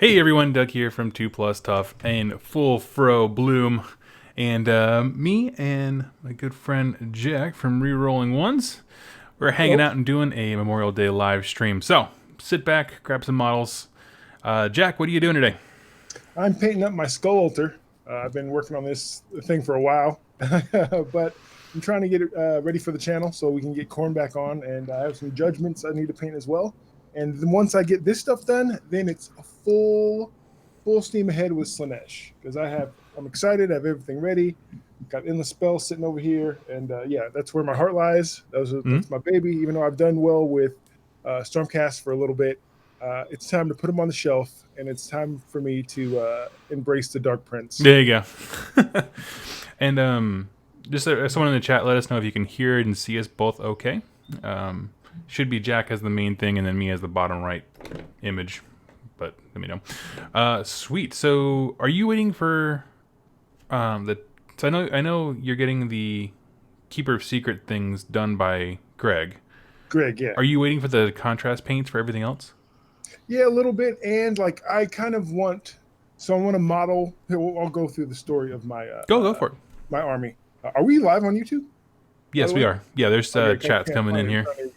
Hey everyone, Doug here from 2 Plus Tough and Full Fro Bloom. And me and my good friend Jack from Rerolling 1's, we're hanging Hello. out and doing a Memorial Day live stream. So sit back, grab some models. Jack, what are you doing today? I'm painting up my skull altar. I've been working on this thing for a while, but I'm trying to get it ready for the channel so we can get Corn back on. And I have some judgments I need to paint as well. And then once I get this stuff done, then it's a full steam ahead with Slanesh because I'm excited. I have everything ready. Got endless spells sitting over here, and yeah, that's where my heart lies. Hmm? That's my baby. Even though I've done well with Stormcast for a little bit, it's time to put them on the shelf, and it's time for me to embrace the Dark Prince. There you go. And just someone in the chat, let us know if you can hear and see us both okay. Should be Jack as the main thing and then me as the bottom right image. But let me know. Sweet. So are you waiting for the? So I know you're getting the Keeper of Secret things done by Greg. Greg, yeah, Are you waiting for the contrast paints for everything else? yeah, a little bit, and like I kind of want, so I want to model. Here, I'll go through the story of Go for it. my army. Are we live on YouTube, by Yes, the we way? are. Yeah, there's Okay, chats coming in I'm here. trying to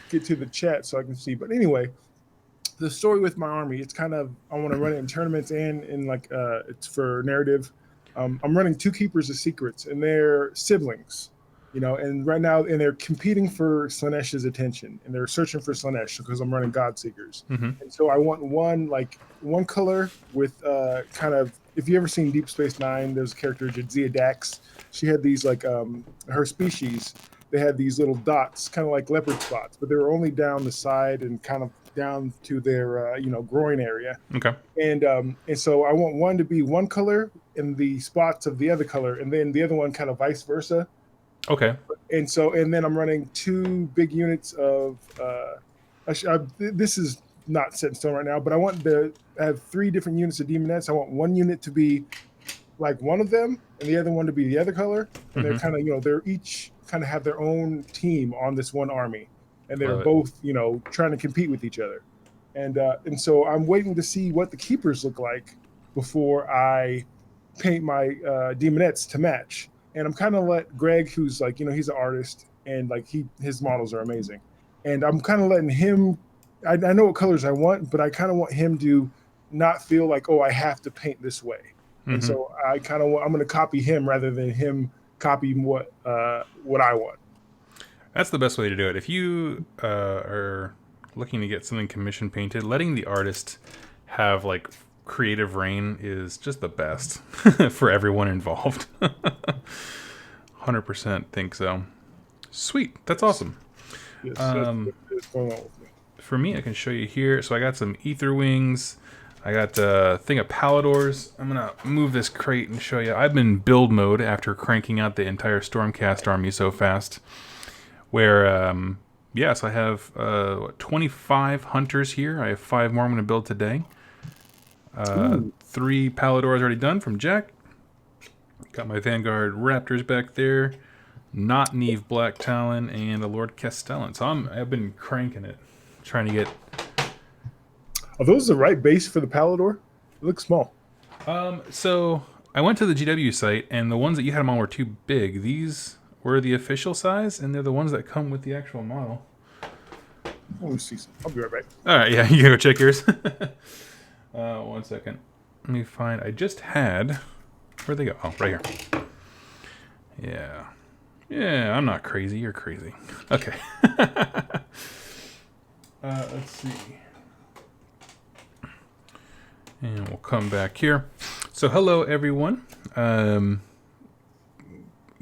get to the chat so I can see. But anyway, the story with my army, it's kind of I want to run it in tournaments and in like it's for narrative. I'm running two keepers of secrets, and they're siblings, and right now, and they're competing for Slanesh's attention, and they're searching for Slanesh because I'm running God Seekers, Hmm. and so I want one color with kind of if you ever seen Deep Space Nine, there's a character Jadzia Dax. She had these like her species. They had these little dots, kind of like leopard spots, but they were only down the side and kind of down to their groin area, Okay. and so I want one to be one color in the spots of the other color, and then the other one kind of vice versa. Okay. And then I'm running two big units of. This is not set in stone right now, but I have three different units of demonettes. I want one unit to be like one of them, and the other one to be the other color, and they're Hmm. kind of they're each kind of have their own team on this one army, and they're Love it. both trying to compete with each other, and so I'm waiting to see what the keepers look like before I paint my demonettes to match. And I'm kind of let Greg, who's like he's an artist and like his models are amazing, and I'm kind of letting him. I know what colors I want, but I kind of want him to not feel like, oh, I have to paint this way. And Hmm. so I'm going to copy him rather than him copying what I want. That's the best way to do it. If you are looking to get something commission painted, letting the artist have like creative reign is just the best for everyone involved. 100% think so. Sweet. That's Yes, awesome. yes, that's what is going on with me. For me, I can show you here. So I got some ether wings. I got a thing of Paladors. I'm going to move this crate and show you. I've been in build mode after cranking out the entire Stormcast army so fast. Where, yes, I have 25 hunters here. I have 5 more I'm going to build today. Ooh, 3 Paladors already done from Jack. Got my Vanguard Raptors back there. Not Neve Black Talon and a Lord Castellan. So I've been cranking it, trying to get. are those the right base for the Palador? It looks small. So I went to the GW site, and the ones that you had them on were too big. These were the official size, and they're the ones that come with the actual model. Let me see. I'll be right back. All right, yeah, you go check yours. 1 second. Let me find. I just had. Where'd they go? Oh, right here. Yeah. Yeah, I'm not crazy. You're crazy. Okay. Let's see. And we'll come back here. So, hello, everyone.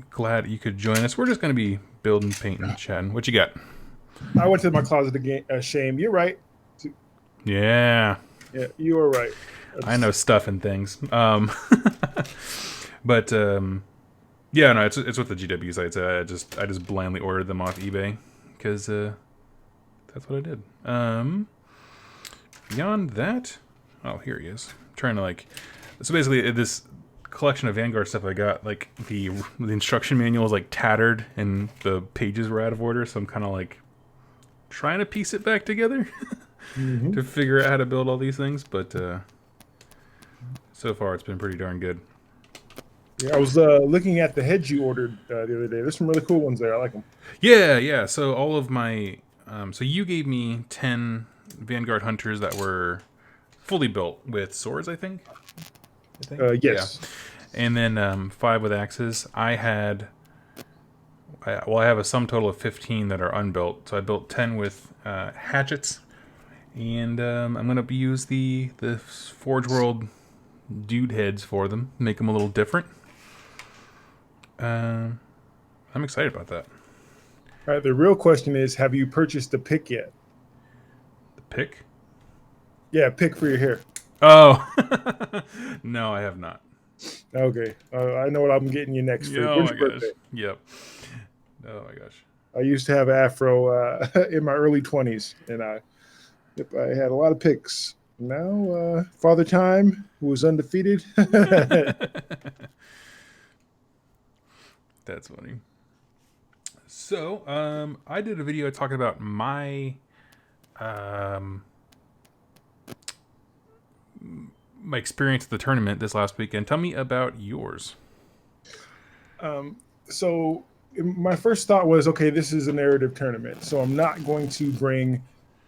Glad you could join us. We're just going to be building, painting, chatting. What you got? I went to my closet again. Shame. You're right. Yeah. Yeah, you are right. I know stuff and things. But yeah, no, it's with the GW sites. I just blindly ordered them off eBay because that's what I did. Beyond that, oh, here he is. I'm trying to like, so basically this collection of Vanguard stuff I got, like the instruction manual is like tattered and the pages were out of order, so I'm kind of like trying to piece it back together Mm-hmm. to figure out how to build all these things, but So far, it's been pretty darn good. Yeah, I was looking at the heads you ordered the other day. There's some really cool ones there. I like them. Yeah. So all of my, so you gave me 10 Vanguard Hunters that were fully built with swords, I think. Yes. Yeah. And then 5 with axes. I have a sum total of 15 that are unbuilt. So I built 10 with hatchets, and I'm gonna use the Forge World dude heads for them, make them a little different. I'm excited about that. All right. The real question is, have you purchased the pick yet? The pick? Yeah, pick for your hair. Oh, no, I have not. Okay. I know what I'm getting you next for. Oh When's my your gosh. birthday? Yep. Oh my gosh. I used to have an afro in my early 20s, and I had a lot of picks. Now, Father Time, who was undefeated. That's funny. So, I did a video talking about um, my experience at the tournament this last weekend. Tell me about yours. So my first thought was, okay, this is a narrative tournament, so I'm not going to bring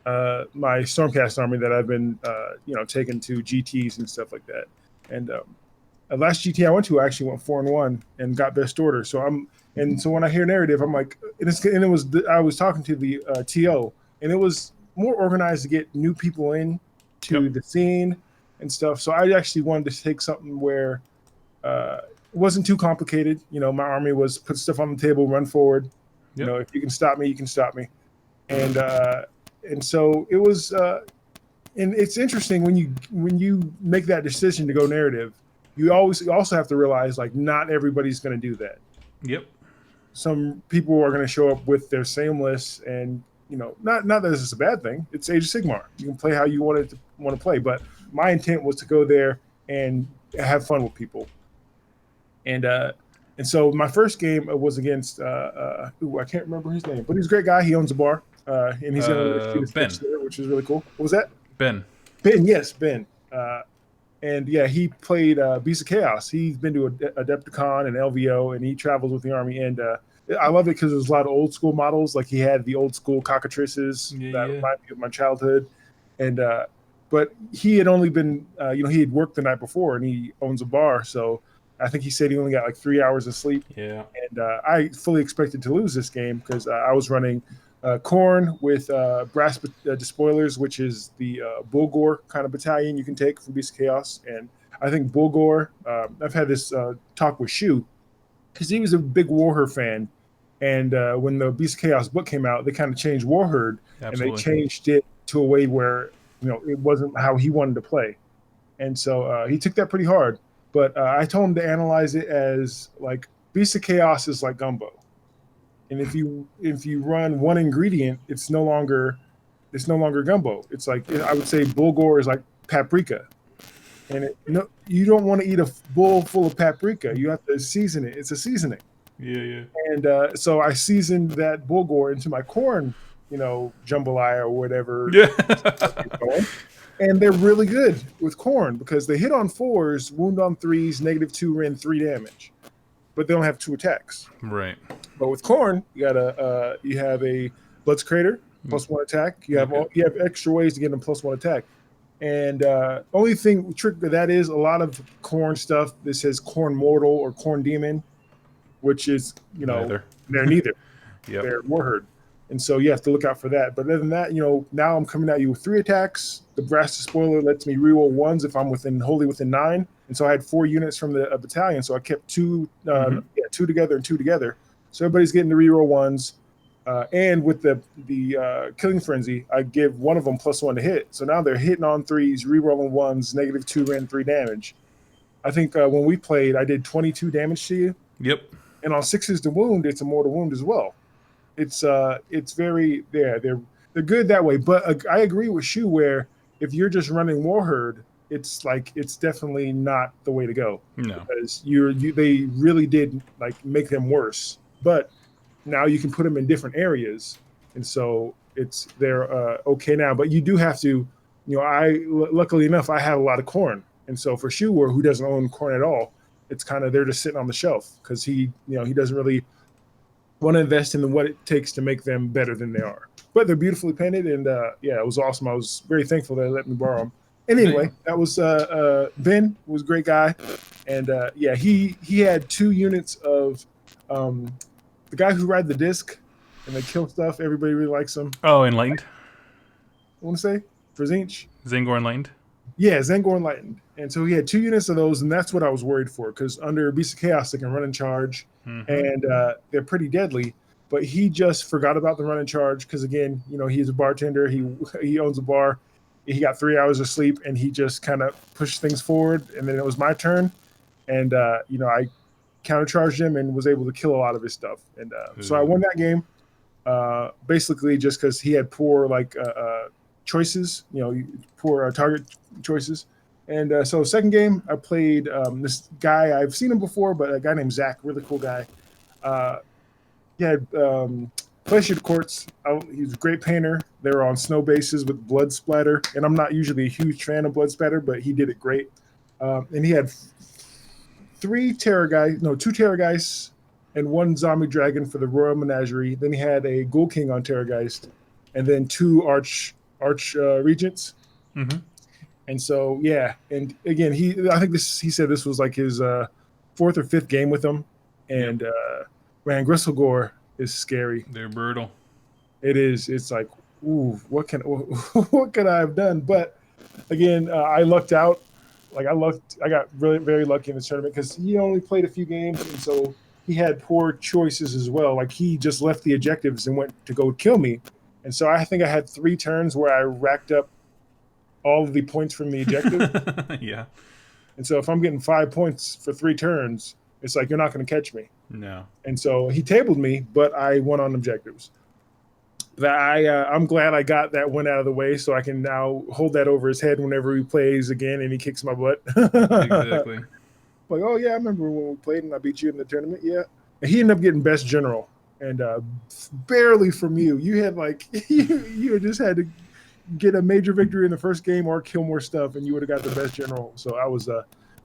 my Stormcast army that I've been, taking to GTS and stuff like that. And last GT I went to, I actually went 4-1 and got best order. So when I hear narrative, I'm like, I was talking to the TO, and it was more organized to get new people in to the scene and stuff. So I actually wanted to take something where it wasn't too complicated. My army was put stuff on the table, run forward. Yep. If you can stop me, you can stop me. And so it was. And it's interesting when you make that decision to go narrative. You also have to realize, like, not everybody's going to do that. Yep. Some people are going to show up with their same lists, and not that this is a bad thing. It's Age of Sigmar. You can play how you want to play. But my intent was to go there and have fun with people. And so my first game was against I can't remember his name, but he's a great guy. He owns a bar, and he's going to Ben, which is really cool. What was that? Ben. Yes, Ben. And yeah, he played Beast of Chaos. He's been to Adepticon and LVO, and he travels with the army. And I love it because there's a lot of old school models. Like, he had the old school cockatrices that remind me of my childhood. And but he had only been, he had worked the night before, and he owns a bar. So I think he said he only got like 3 hours of sleep. Yeah. And I fully expected to lose this game because I was running Khorne with Brass Despoilers, which is the Bulgor kind of battalion you can take from Beast of Chaos. And I think Bulgor, I've had this talk with Shu, because he was a big Warherd fan. And when the Beast of Chaos book came out, they kind of changed Warherd. Absolutely. And they changed it to a way where it wasn't how he wanted to play. And so he took that pretty hard. But I told him to analyze it as, like, Beast of Chaos is like gumbo. And if you run one ingredient, it's no longer gumbo. It's like, I would say Bulgor is like paprika. And you don't want to eat a bowl full of paprika. You have to season it. It's a seasoning. Yeah. And so I seasoned that Bulgor into my Khorne, jambalaya or whatever. Yeah. And they're really good with Khorne because they hit on 4s, wound on 3s, -2 Ren 3 damage, but they don't have 2 attacks. Right. But with Khorne, you have a Blood's Crater +1 attack. You have extra ways to get them +1 attack. And only trick with that is a lot of Khorne stuff. This says Khorne Mortal or Khorne Demon, which is Neither. They're neither. Yep. They're Warherd. And so you have to look out for that. But other than that, now I'm coming at you with 3 attacks. The Brass Spoiler lets me reroll 1s if I'm wholly within 9. And so I had 4 units from the battalion. So I kept 2 together and 2 together. So everybody's getting the reroll 1s. And with the Killing Frenzy, I give one of them +1 to hit. So now they're hitting on 3s, rerolling 1s, -2 Ren 3 damage. I think when we played, I did 22 damage to you. Yep. And on 6s to wound, it's a mortal wound as well. It's very they're good that way. But I agree with Shu where if you're just running Warherd, it's definitely not the way to go. No, because they really did make them worse. But now you can put them in different areas, and so they're okay now. But you do have to, luckily enough, I had a lot of Khorne, And so for Shuwer, who doesn't own corn at all, it's kind of they're just sitting on the shelf because he doesn't really want to invest in what it takes to make them better than they are. But they're beautifully painted, and it was awesome. I was very thankful that they let me borrow them. And anyway, that was Ben was a great guy, and he had 2 units of the guy who ride the disc and they kill stuff. Everybody really likes him. Oh, Enlightened. I want to say for Zinch. Zangor Enlightened. Yeah, Zangor Enlightened. And so he had 2 units of those, and that's what I was worried for, because under Beast of Chaos, they can run and charge, and they're pretty deadly. But he just forgot about the run and charge, because, again, he's a bartender. He owns a bar. He got 3 hours of sleep, and he just kind of pushed things forward, and then it was my turn. And, I countercharged him and was able to kill a lot of his stuff. And so I won that game, basically just because he had poor, choices, poor target choices. And so second game, I played this guy. I've seen him before, but a guy named Zach, really cool guy. He had Glacier Quartz. He's a great painter. They were on snow bases with blood splatter. And I'm not usually a huge fan of blood splatter, but he did it great. And he had 2 Terror Guys, and 1 Zombie Dragon for the Royal Menagerie. Then he had a Ghoul King on Terrorgeist, and then 2 Arch Regents. Mm-hmm. And so, and again, he said this was like his 4th or 5th game with him. And man, Gristlegore is scary. They're brutal. It is. It's like, ooh, what could I have done? But again, I lucked out. I got really very lucky in this tournament because he only played a few games, and so he had poor choices as well. Like, he just left the objectives and went to go kill me. And so I think I had 3 turns where I racked up all of the points from the objective. Yeah. And so if I'm getting 5 points for 3 turns, it's like, you're not going to catch me. No. And so he tabled me, but I won on objectives. I'm glad I got that one out of the way, so I can now hold that over his head whenever he plays again and he kicks my butt. Exactly. Like, oh yeah, I remember when we played and I beat you in the tournament. Yeah. And he ended up getting best general, and barely from you. You had you just had to get a major victory in the first game or kill more stuff, and you would have got the best general. So I was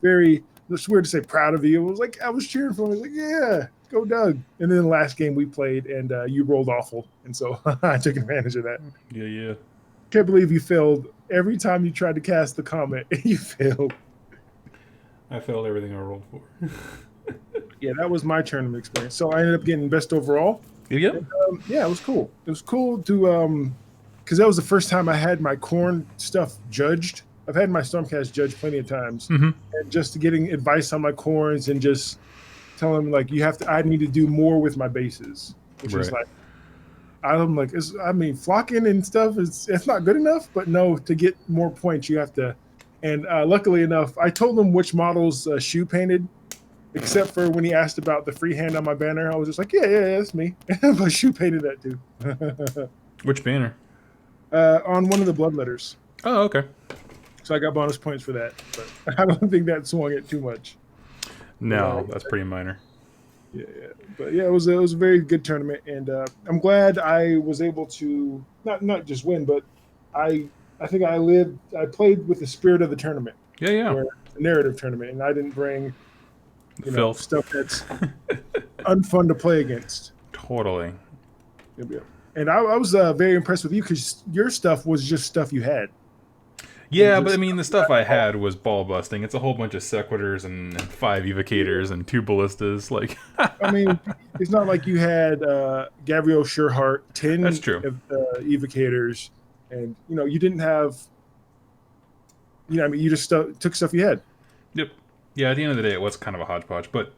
very, it's weird to say proud of you. It was like I was cheering for him. I was like, yeah, go Doug. And then the last game we played, and you rolled awful, and so I took advantage of that. Yeah. Can't believe you failed every time you tried to cast the comet. You failed. I failed everything I rolled for. Yeah, that was my tournament experience. So I ended up getting best overall. Yeah. And, it was cool. It was cool to because that was the first time I had my corn stuff judged. I've had my Stormcast judged plenty of times, and just getting advice on my corns and just telling them I need to do more with my bases, which is like, I'm like, flocking and stuff it's not good enough, but no, to get more points you have to. And luckily enough, I told him which models Shu painted, except for when he asked about the freehand on my banner. I was just like, yeah, that's me. But Shu painted that too. Which banner? On one of the bloodletters. Oh, okay. So I got bonus points for that, but I don't think that swung it too much. No, that's pretty minor. Yeah. But yeah, it was a very good tournament, and I'm glad I was able to not just win, but I think I played with the spirit of the tournament. Yeah. The narrative tournament, and I didn't bring Filth. Stuff that's unfun to play against. Totally. Yep. And I was very impressed with you because your stuff was just stuff you had. Yeah, but I mean, the stuff I had was ball busting. It's a whole bunch of sequiturs and 5 evocators and 2 ballistas. Like, I mean, it's not like you had Gabriel Sherhart 10 That's true. evocators, and you didn't have. You just took stuff you had. Yep. Yeah. At the end of the day, it was kind of a hodgepodge, but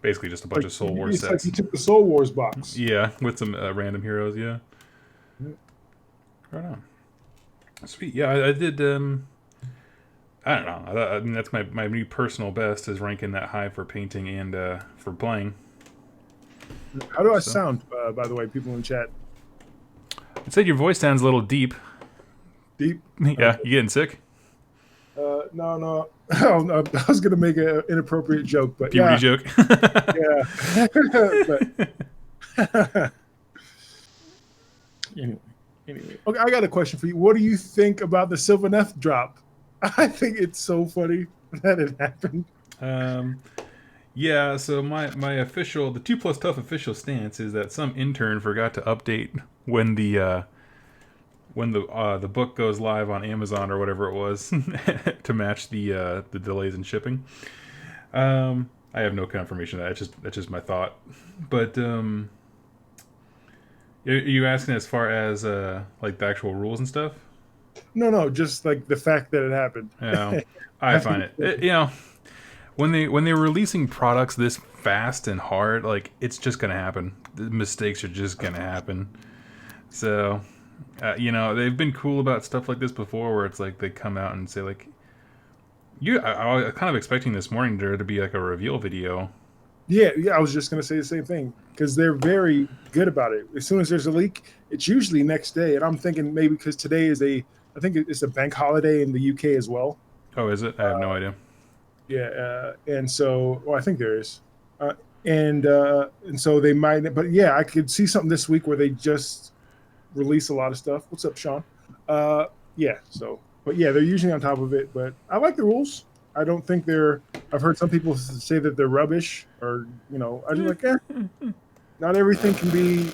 basically just a bunch of Soul Wars sets. Like you took the Soul Wars box. Yeah, with some random heroes. Yeah. Right on. Sweet. Yeah, I did. I don't know. I mean, that's my new personal best is ranking that high for painting and for playing. How do I sound, by the way, people in chat? I'd say your voice sounds a little deep. Deep? Yeah, you getting sick? No. I was going to make an inappropriate joke, but puberty joke? Yeah. Anyway. Okay, I got a question for you. What do you think about the Sylvaneth drop? I think it's so funny that it happened. Yeah, so my official, the 2 plus tough official stance is that some intern forgot to update when the book goes live on Amazon or whatever it was to match the delays in shipping. I have no confirmation of that. That's just my thought. But are you asking as far as like the actual rules and stuff? No, just like the fact that it happened. I I find think it, you know, when they're releasing products this fast and hard, like it's just gonna happen. The mistakes are just gonna happen. So, they've been cool about stuff like this before, where it's like they come out and say like, I was kind of expecting this morning there to be like a reveal video. yeah, I was just gonna say the same thing because they're very good about it. As soon as there's a leak, it's usually next day, and I'm thinking maybe because today is I think it's a bank holiday in the UK as well. Oh, is it? I have no idea. Yeah, and so well, I think there is, and so they might. But yeah, I could see something this week where they just release a lot of stuff. What's up, Sean? Yeah. So, but yeah, they're usually on top of it. But I like the rules. I don't think they're. I've heard some people say that they're rubbish, or I just like, not everything can be,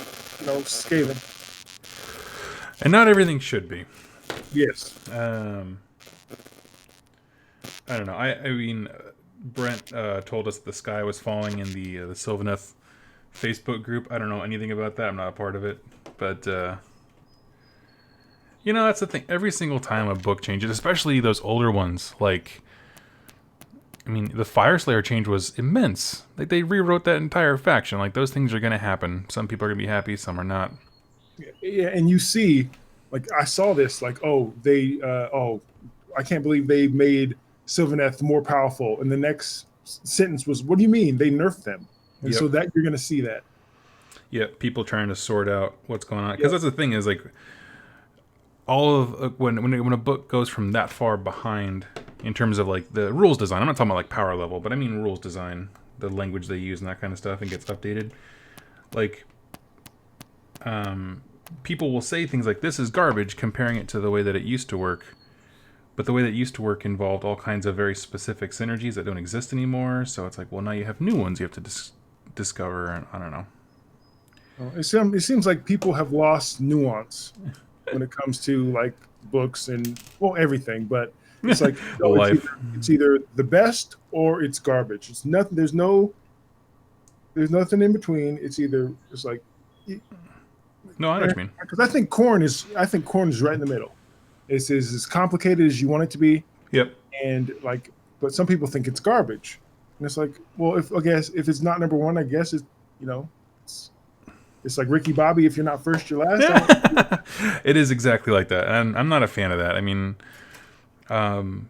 scathing. And not everything should be. Yes. I don't know. I mean, Brent told us the sky was falling in the Sylvaneth Facebook group. I don't know anything about that. I'm not a part of it, but that's the thing. Every single time a book changes, especially those older ones, like, I mean, the Fireslayer change was immense. Like, they rewrote that entire faction. Like, those things are going to happen. Some people are going to be happy, some are not. Yeah, and you see, like I saw this, like, I can't believe they made Sylvaneth more powerful. And the next sentence was, "What do you mean they nerfed them?" And so that you're going to see that. Yeah, people trying to sort out what's going on, because that's the thing is like, all of when a book goes from that far behind in terms of like the rules design. I'm not talking about like power level, but I mean rules design, the language they use and that kind of stuff, and gets updated. Like, people will say things like, "This is garbage," comparing it to the way that it used to work. But the way that it used to work involved all kinds of very specific synergies that don't exist anymore. So it's like, well, now you have new ones you have to discover, and I don't know. It seems like people have lost nuance when it comes to like books and everything. But it's like it's either the best or it's garbage. It's nothing. There's nothing in between. It's like. No, I know what you mean. Because I think corn is right in the middle. It's as complicated as you want it to be. Yep. And like, but some people think it's garbage, and it's like, well, if it's not number one, I guess it's like Ricky Bobby. If you're not first, you're last. It is exactly like that, and I'm not a fan of that. I mean, one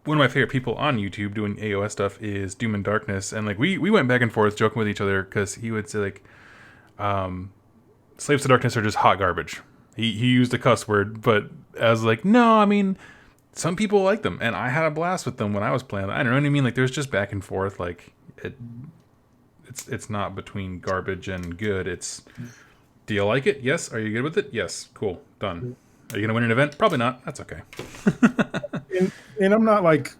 of my favorite people on YouTube doing AOS stuff is Doom and Darkness, and like we went back and forth joking with each other because he would say like, Slaves to Darkness are just hot garbage. He used a cuss word, but I was like, no, I mean, some people like them, and I had a blast with them when I was playing. I don't know what I mean. Like, there's just back and forth. Like, it's not between garbage and good. It's, do you like it? Yes. Are you good with it? Yes. Cool. Done. Are you gonna win an event? Probably not. That's okay. and I'm not like,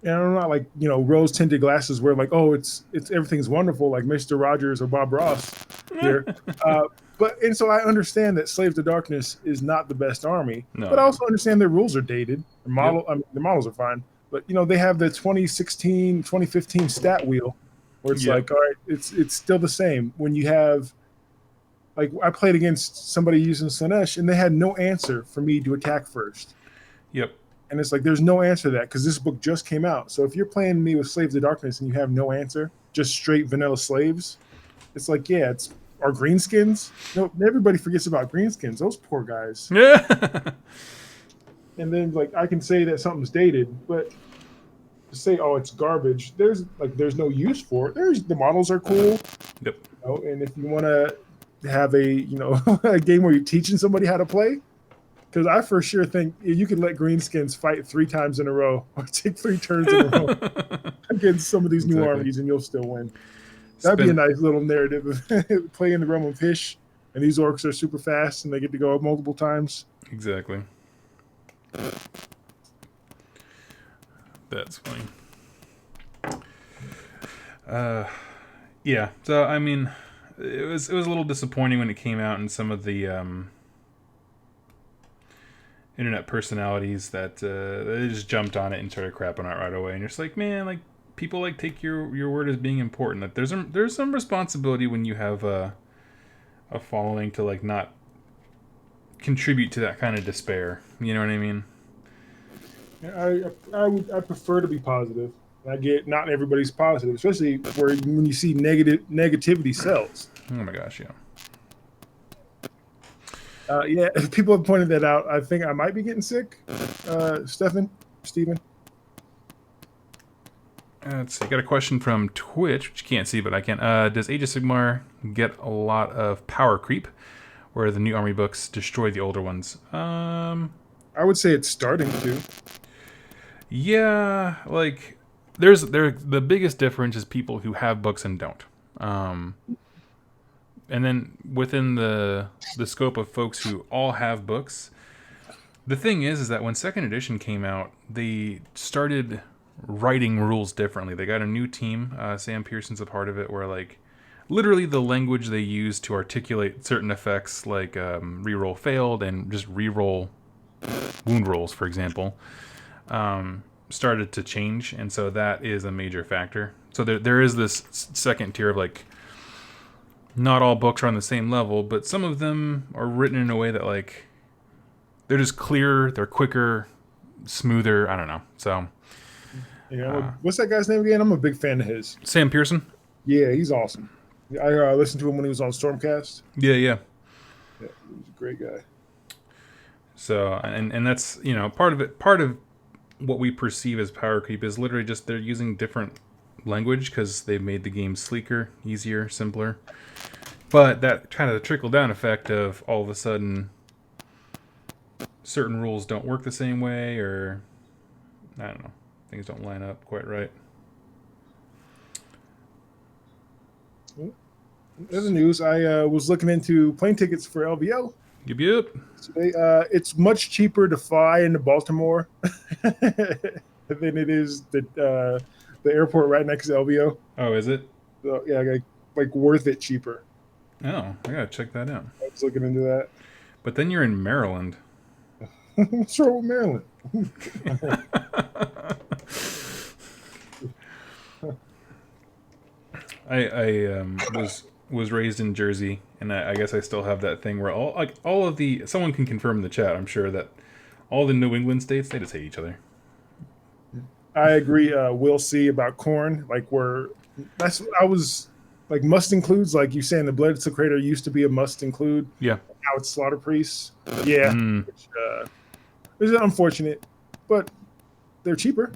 rose tinted glasses where like, oh, it's everything's wonderful like Mr. Rogers or Bob Ross here. And so I understand that Slave to Darkness is not the best army, but I also understand their rules are dated. The models are fine, but they have the 2016, 2015 stat wheel where it's like, all right, it's still the same. When you have, like, I played against somebody using Slanesh and they had no answer for me to attack first. Yep. And it's like, there's no answer to that because this book just came out. So if you're playing me with Slaves to Darkness and you have no answer, just straight vanilla slaves, it's like, yeah, it's our greenskins. No, everybody forgets about greenskins. Those poor guys. Yeah. And then like I can say that something's dated, but to say, oh, it's garbage, there's no use for it. The models are cool. Yep. And if you want to have a a game where you're teaching somebody how to play, because I for sure think you can let greenskins fight 3 times in a row or take 3 turns in a row against some of these new armies, and you'll still win. That'd be a nice little narrative of playing the realm of Hish, and these orcs are super fast, and they get to go up multiple times. Exactly. That's funny. Yeah. So I mean, it was a little disappointing when it came out, and some of the internet personalities that they just jumped on it and started crapping out right away. And you're just like, man, like people like take your word as being important. Like there's some responsibility when you have a following to like not contribute to that kind of despair. You know what I mean? I prefer to be positive. I get not everybody's positive, especially when you see negativity sells. Oh my gosh, yeah. Yeah, people have pointed that out. I think I might be getting sick. Steven. Let's see. Got a question from Twitch, which you can't see, but I can. Does Age of Sigmar get a lot of power creep, where the new army books destroy the older ones? I would say it's starting to. Yeah, like the biggest difference is people who have books and don't. And then within the scope of folks who all have books, the thing is that when second edition came out, they started writing rules differently. They got a new team. Sam Pearson's a part of it, where like literally the language they use to articulate certain effects, like reroll failed and just reroll wound rolls, for example, started to change, and so that is a major factor. So there is this second tier of like, not all books are on the same level, but some of them are written in a way that like they're just clearer, they're quicker, smoother. I don't know. So yeah, what's that guy's name again? I'm a big fan of his. Sam Pearson. Yeah, he's awesome. I listened to him when he was on Stormcast. Yeah. Yeah, he's a great guy. So and that's, you know, part of what we perceive as power creep is literally just they're using different language because they've made the game sleeker, easier, simpler. But that kind of the trickle down effect of all of a sudden certain rules don't work the same way, or I don't know, things don't line up quite right. Other news, I was looking into plane tickets for LVO. Yep. Today, it's much cheaper to fly into Baltimore than it is the airport right next to LVO. Oh, is it? So, yeah, like worth it cheaper. Oh, I gotta check that out. I was looking into that. But then you're in Maryland. What's wrong with Maryland? I was raised in Jersey, and I guess I still have that thing where all of the, someone can confirm in the chat, I'm sure, that all the New England states, they just hate each other. I agree. We'll see about corn. Like I was like must includes, like you saying the Blood Secretor used to be a must include. Yeah. Now it's Slaughter Priests. Yeah. Which is unfortunate, but they're cheaper.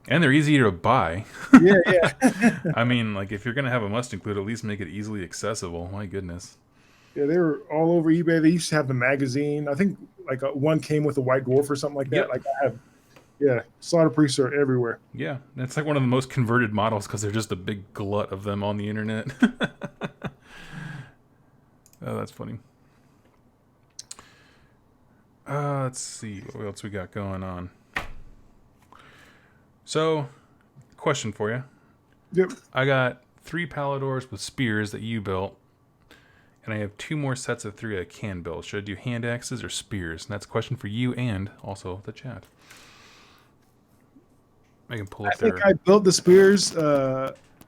And they're easier to buy. Yeah. I mean, like, if you're going to have a must include, at least make it easily accessible. My goodness. Yeah, they were all over eBay. They used to have the magazine. I think like one came with a White Dwarf or something like that. Yep. Like I have. Yeah, Slaughter Priests are everywhere. Yeah, it's like one of the most converted models because they're just a big glut of them on the internet. Oh, that's funny. Let's see what else we got going on. So, question for you. Yep. I got 3 Paladors with spears that you built, and I have 2 more sets of 3 I can build. Should I do hand axes or spears? And that's a question for you and also the chat. I can pull up I think I built the spears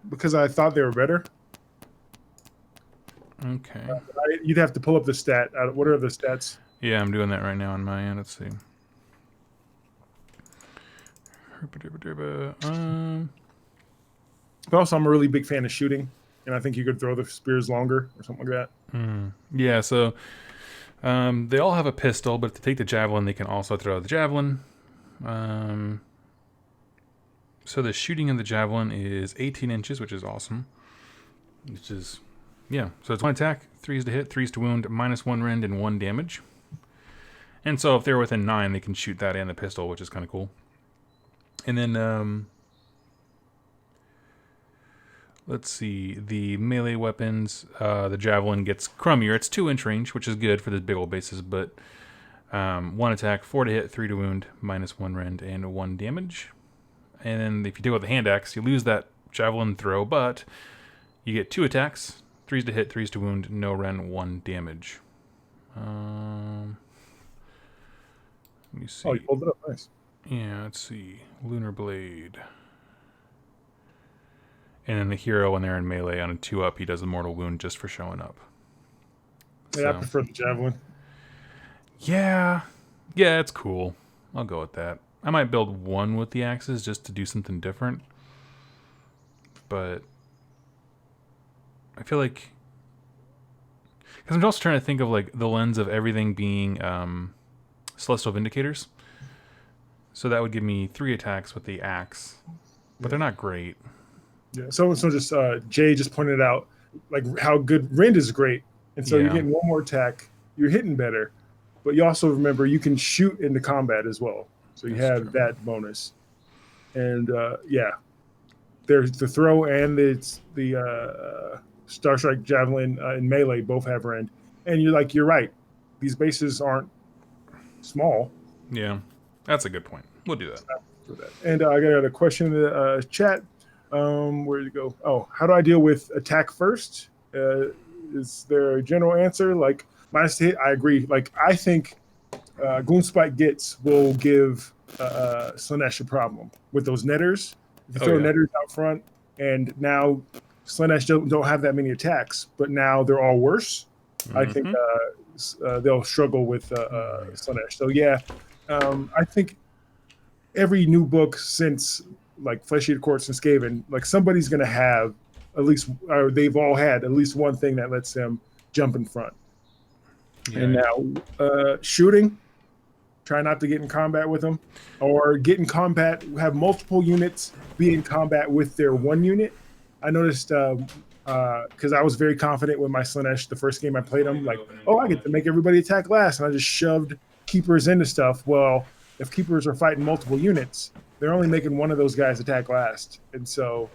because I thought they were better. Okay. You'd have to pull up the stat. What are the stats? Yeah, I'm doing that right now on my end. Let's see. But also, I'm a really big fan of shooting, and I think you could throw the spears longer or something like that. Yeah, so they all have a pistol, but to take the javelin, they can also throw the javelin. So the shooting of the javelin is 18 inches, which is awesome. Which is, yeah. So it's 1 attack, 3s to hit, 3s to wound, -1 rend, and 1 damage. And so if they're within 9, they can shoot that and the pistol, which is kind of cool. And then, let's see, the melee weapons, the javelin gets crummier. It's 2-inch range, which is good for the big old bases, but 1 attack, 4 to hit, 3 to wound, -1 rend, and 1 damage. And then if you deal with the hand axe, you lose that javelin throw, but you get 2 attacks, 3s to hit, 3s to wound, no rend, 1 damage. Let me see. Oh, you pulled it up. Nice. Yeah, let's see. Lunar Blade. And then the hero, when they're in melee on a 2-up, he does a mortal wound just for showing up. Yeah, I prefer the javelin. Yeah, it's cool. I'll go with that. I might build one with the axes just to do something different. But I feel like... Because I'm also trying to think of like the lens of everything being Celestial Vindicators. So that would give me 3 attacks with the axe. But they're not great. Yeah, so just Jay just pointed out like how good rend is great. And so you're getting one more attack, you're hitting better. But you also remember you can shoot into combat as well. So you have that bonus. And there's the throw and the Star Strike Javelin and melee both have rend. And you're right. These bases aren't small. Yeah, that's a good point. We'll do that. And I got a question in the chat. Where did it go? Oh, how do I deal with attack first? Is there a general answer? Like, minus hit, I agree. Like, I think Gloomspite Gits will give Slanesh a problem with those netters. If you throw netters out front, and now Slanesh don't have that many attacks, but now they're all worse. Mm-hmm. I think they'll struggle with Slanesh. So, I think every new book since like Flesh-Eater Courts and Skaven, like somebody's going to have at least, or they've all had at least one thing that lets them jump in front. Yeah. And now shooting, try not to get in combat with them, or get in combat, have multiple units be in combat with their one unit. I noticed because I was very confident with my Slanesh the first game I played him, like, I get to make everybody attack last, and I just shoved keepers into stuff. Well, if keepers are fighting multiple units, they're only making one of those guys attack last. And so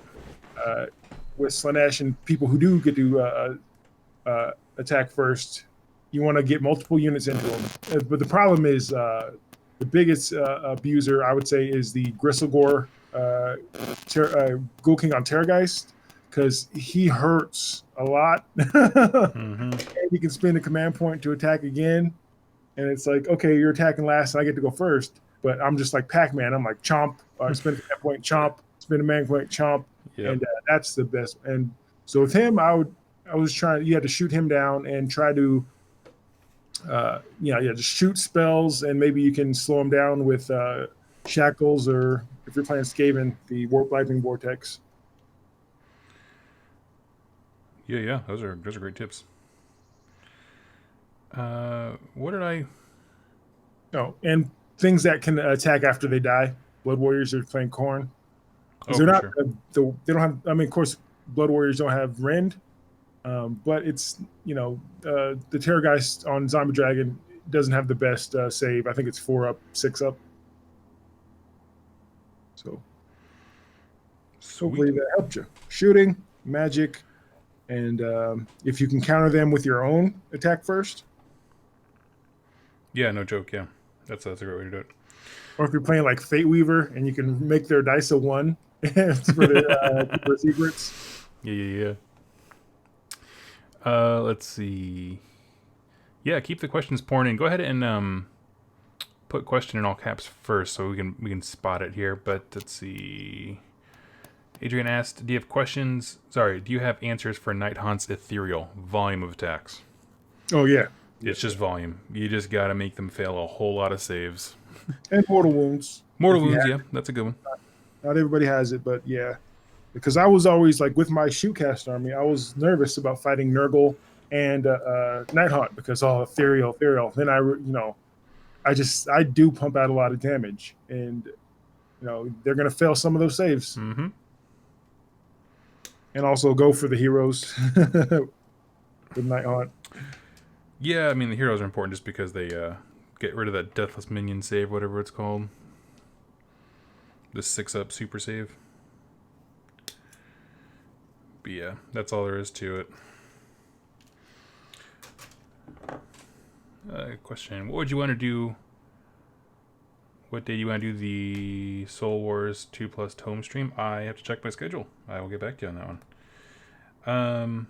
with Slanesh and people who do get to attack first, you want to get multiple units into them. But the problem is the biggest abuser, I would say, is the Gristlegore Ghoul King on Terrorgeist, because he hurts a lot. Mm-hmm. And he can spend a command point to attack again. And it's like, okay, you're attacking last and I get to go first. But I'm just like Pac-Man. I'm like chomp, spin a command point, chomp, spin a command point, chomp. Yep. And that's the best. And so with him, you had to shoot him down and try to, just shoot spells, and maybe you can slow him down with shackles, or if you're playing Skaven, the Warp Lightning Vortex. Yeah, those are great tips. What did I? Oh, and things that can attack after they die. Blood Warriors are playing Khorne. They're not. Sure. They don't have. I mean, of course, Blood Warriors don't have rend, but it's the Terrorgeist on Zombie Dragon doesn't have the best save. I think it's 4 up, 6 up. So hopefully that helped you. Shooting, magic, and if you can counter them with your own attack first. Yeah, no joke. Yeah, that's a great way to do it. Or if you're playing like Fate Weaver and you can make their dice a 1 for their secrets. Yeah. Let's see. Yeah, keep the questions pouring in. Go ahead and put question in all caps first so we can spot it here. But let's see. Adrian asked, do you have answers for Night Haunt's ethereal volume of attacks? Oh, yeah. It's just volume. You just got to make them fail a whole lot of saves. And mortal wounds. That's a good one. Not everybody has it, but yeah. Because I was always like with my shootcast army, I was nervous about fighting Nurgle and Night Haunt because ethereal. Then I do pump out a lot of damage, and they're gonna fail some of those saves. Mm-hmm. And also go for the heroes with Night Haunt. Yeah, I mean the heroes are important just because they get rid of that Deathless Minion save, whatever it's called. The 6-up super save. But yeah, that's all there is to it. Question: what would you want to do? What day do you want to do the Soul Wars 2+ Tome stream? I have to check my schedule. I will get back to you on that one.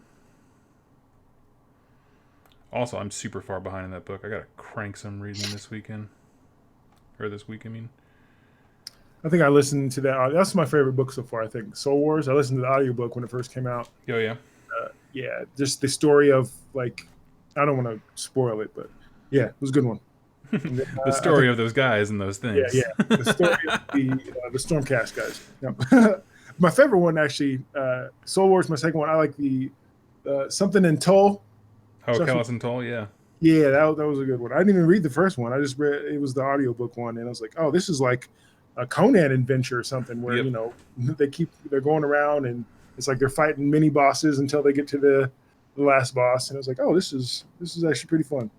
Also, I'm super far behind in that book. I gotta crank some reading this weekend. Or this week, I mean. I think I listened to that. That's my favorite book so far, I think. Soul Wars. I listened to the audiobook when it first came out. Oh, yeah? Yeah, just the story of, like, I don't want to spoil it, but yeah, it was a good one. Then, the story of those guys and those things. Yeah. The story of the Stormcast guys. Yep. My favorite one, actually, Soul Wars, my second one. I like the something in Tull. Oh, Callus and Toll, yeah. Yeah, that was a good one. I didn't even read the first one. I just read, it was the audiobook one, and I was like, oh, this is like a Conan adventure or something where, Yep. you know, they're going around and it's like they're fighting mini bosses until they get to the last boss. And I was like, oh, this is actually pretty fun.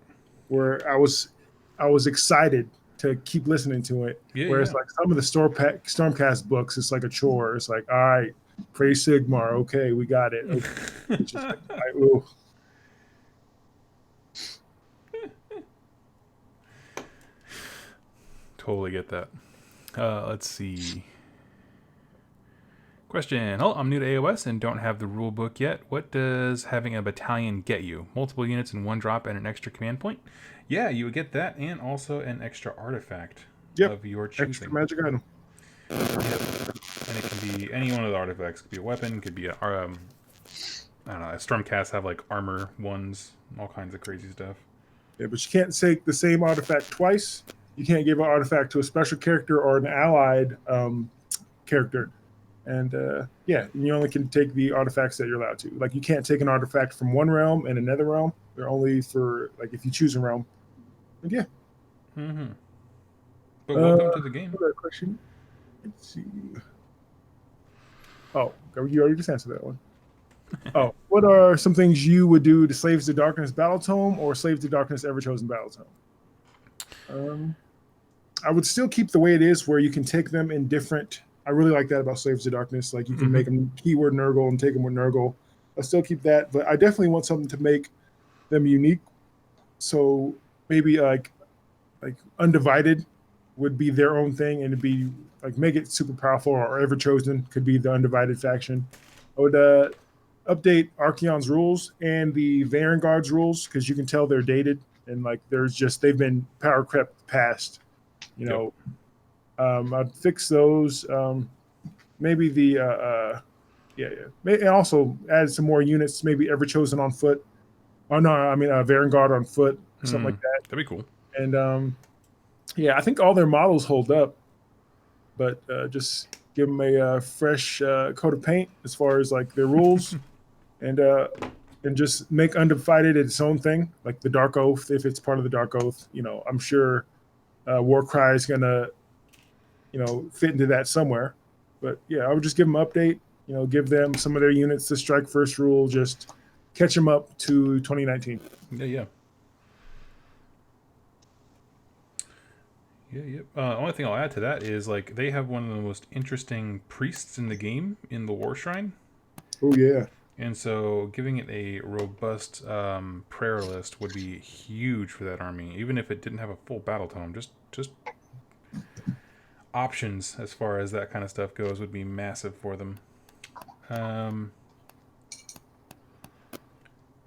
Where I was excited to keep listening to it. Yeah, Whereas like some of the Stormcast books, it's like a chore. It's like, all right, praise Sigmar. Okay, we got it. Okay. It's just like, ooh. Totally get that. Let's see. Question. Hello, I'm new to AOS and don't have the rule book yet. What does having a battalion get you? Multiple units in one drop and an extra command point? Yeah, you would get that and also an extra artifact of your choosing. Extra magic item. Yep. And it can be any one of the artifacts. It could be a weapon, could be a, I don't know, Stormcast have like armor ones, all kinds of crazy stuff. Yeah, but you can't take the same artifact twice. You can't give an artifact to a special character or an allied character. And you only can take the artifacts that you're allowed to. Like, you can't take an artifact from one realm and another realm. They're only for, like, if you choose a realm. And yeah. Mm-hmm. But welcome to the game. Another question. Let's see. Oh, you already just answered that one. Oh, what are some things you would do to Slaves to Darkness Battle Tome or Slaves to Darkness Ever Chosen Battle Tome? I would still keep the way it is, where you can take them in different. I really like that about Slaves to Darkness. Like, you can make them keyword Nurgle and take them with Nurgle. I still keep that, but I definitely want something to make them unique. So maybe like Undivided would be their own thing, and it'd be like make it super powerful. Or Ever Chosen could be the Undivided faction. I would update Archeon's rules and the Vanguard's rules, because you can tell they're dated and like they've been power crept past. You know, I'd fix those. Maybe the and also add some more units. Maybe Ever Chosen on foot. Oh no, I mean Vanguard on foot, something like that. That'd be cool. And I think all their models hold up, but just give them a fresh coat of paint as far as like their rules, and just make Undivided its own thing, like the Dark Oath. If it's part of the Dark Oath, you know, I'm sure Warcry is gonna, you know, fit into that somewhere. But yeah, I would just give them an update. You know, give them some of their units to strike first rule. Just catch them up to 2019. Yeah. Only thing I'll add to that is like they have one of the most interesting priests in the game in the War Shrine. Oh yeah. And so giving it a robust prayer list would be huge for that army, even if it didn't have a full battle tome. Just options as far as that kind of stuff goes would be massive for them.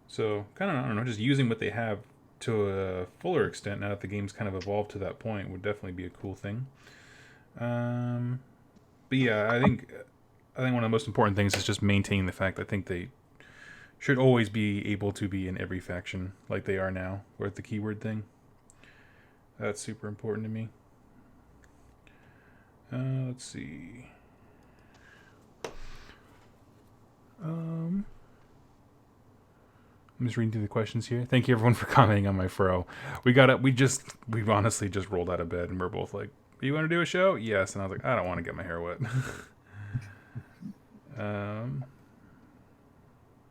So kind of, I don't know, just using what they have to a fuller extent now that the game's kind of evolved to that point would definitely be a cool thing. But yeah, I think one of the most important things is just maintaining the fact that I think they should always be able to be in every faction like they are now, with the keyword thing. That's super important to me. Let's see. I'm just reading through the questions here. Thank you everyone for commenting on my furrow. We honestly just rolled out of bed and we're both like, you want to do a show? Yes. And I was like, I don't want to get my hair wet.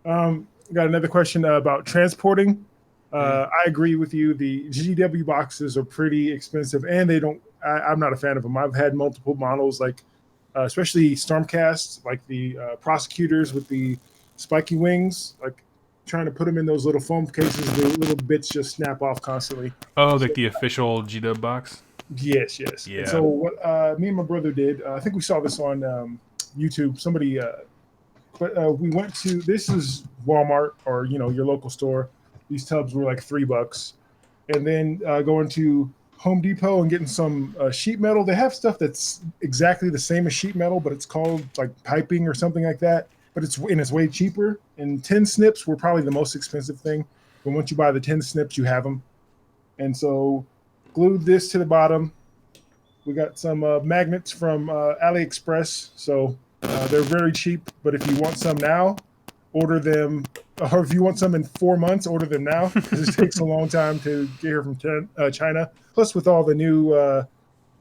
Got another question about transporting. I agree with you. The GW boxes are pretty expensive, and I'm not a fan of them. I've had multiple models, like especially Stormcast, like the prosecutors with the spiky wings. Like, trying to put them in those little foam cases, the little bits just snap off constantly. Oh, So, like the official G-Dub box? yes. And Yeah. so what me and my brother did, I think we saw this on YouTube. Somebody, we went to, this is Walmart or, your local store. These tubs were like $3. And then going to Home Depot and getting some sheet metal. They have stuff that's exactly the same as sheet metal, but it's called like piping or something like that. But it's way cheaper. And 10 snips were probably the most expensive thing. But once you buy the 10 snips, you have them. And so glued this to the bottom. We got some magnets from AliExpress. So they're very cheap. But if you want some now, order them. Or if you want some in 4 months, order them now because it takes a long time to get here from China. Plus, with all the new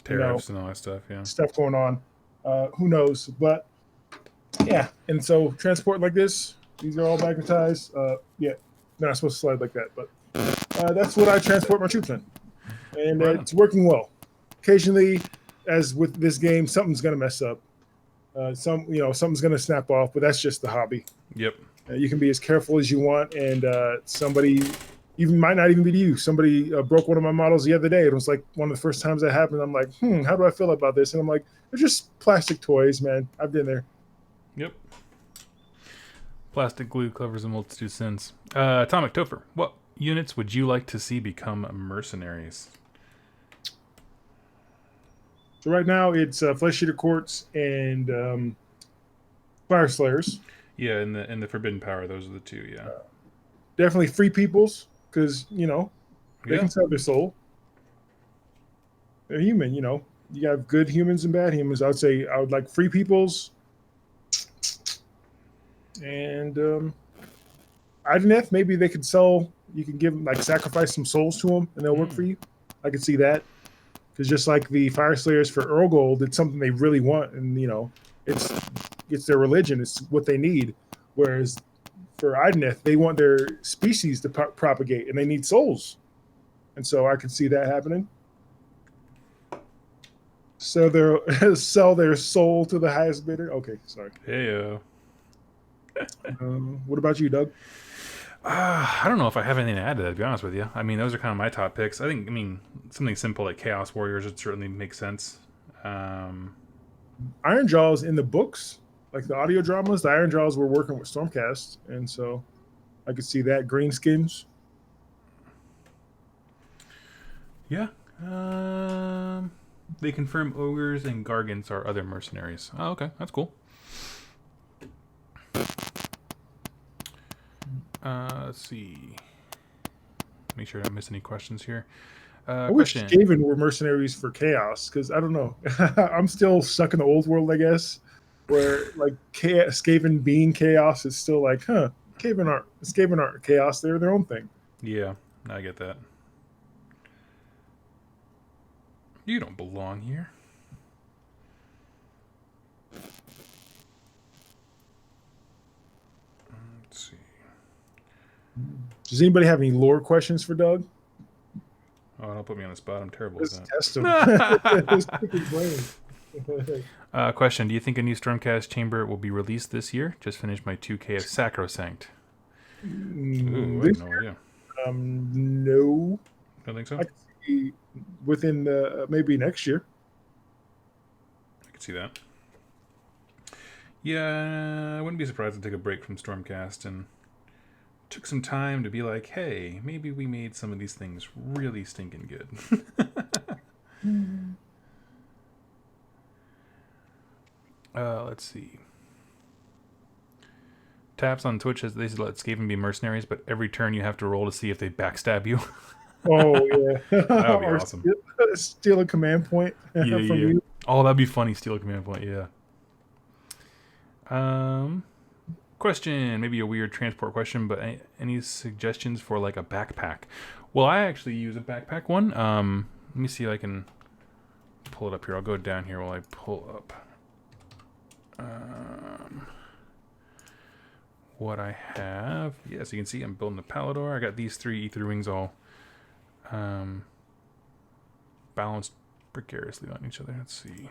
Tariffs and all that stuff, yeah. stuff going on, who knows? But yeah, and so transport like this. These are all magnetized. Yeah, they're not supposed to slide like that, but that's what I transport my troops in, and Right it's working well. Occasionally, as with this game, something's gonna mess up. Something's gonna snap off, but that's just the hobby. Yep. You can be as careful as you want, and somebody even might not even be you. Somebody broke one of my models the other day. It was like one of the first times that happened. I'm like, how do I feel about this? And I'm like, they're just plastic toys, man. I've been there. Yep. Plastic glue covers a multitude of sins. Atomic Topher, what units would you like to see become mercenaries? So right now it's Flesh Eater Courts and Fire Slayers. Yeah, in the Forbidden Power, those are the two. Yeah, Definitely Free Peoples because they can sell their soul. They're human. You have good humans and bad humans. I would say I would like Free Peoples and Ideneth. Maybe they could sell. You can give them sacrifice some souls to them and they'll work for you. I could see that. Because just like the Fire Slayers for Earl Gold, it's something they really want, and it's their religion, it's what they need. Whereas for Ideneth, they want their species to propagate, and they need souls, and so I could see that happening. So they'll sell their soul to the highest bidder. Okay, sorry. Heyo. What about you, Doug? I don't know if I have anything to add to that, to be honest with you. I mean, those are kind of my top picks. I mean, something simple like Chaos Warriors would certainly make sense. Iron Jaws in the books, like the audio dramas, the Iron Jaws were working with Stormcast, and so I could see that. Greenskins. Yeah. They confirm ogres and gargants are other mercenaries. Oh, okay. That's cool. Let's see. Make sure I don't miss any questions here. I wish Skaven were mercenaries for Chaos, because I don't know. I'm still stuck in the old world, I guess, where Skaven being Chaos is still like, Skaven aren't Chaos. They're their own thing. Yeah, I get that. You don't belong here. Let's see. Does anybody have any lore questions for Doug? Oh, don't put me on the spot. I'm terrible Let's at test him. Question. Do you think a new Stormcast chamber will be released this year? Just finished my 2K of Sacrosanct. Ooh, I have no idea. No. Don't think so? I could see within maybe next year. I could see that. Yeah, I wouldn't be surprised to take a break from Stormcast and took some time to be like, hey, maybe we made some of these things really stinking good. Let's see. Taps on Twitch as they let Skaven be mercenaries, but every turn you have to roll to see if they backstab you. Oh, yeah. That would be awesome. Steal a command point from you. Oh, that'd be funny. Steal a command point, yeah. Question, maybe a weird transport question, but any suggestions for like a backpack? Well, I actually use a backpack one. Let me see if I can pull it up here. I'll go down here while I pull up what I have. Yeah, so you can see I'm building the Palador. I got these 3 E3 wings all balanced precariously on each other. Let's see.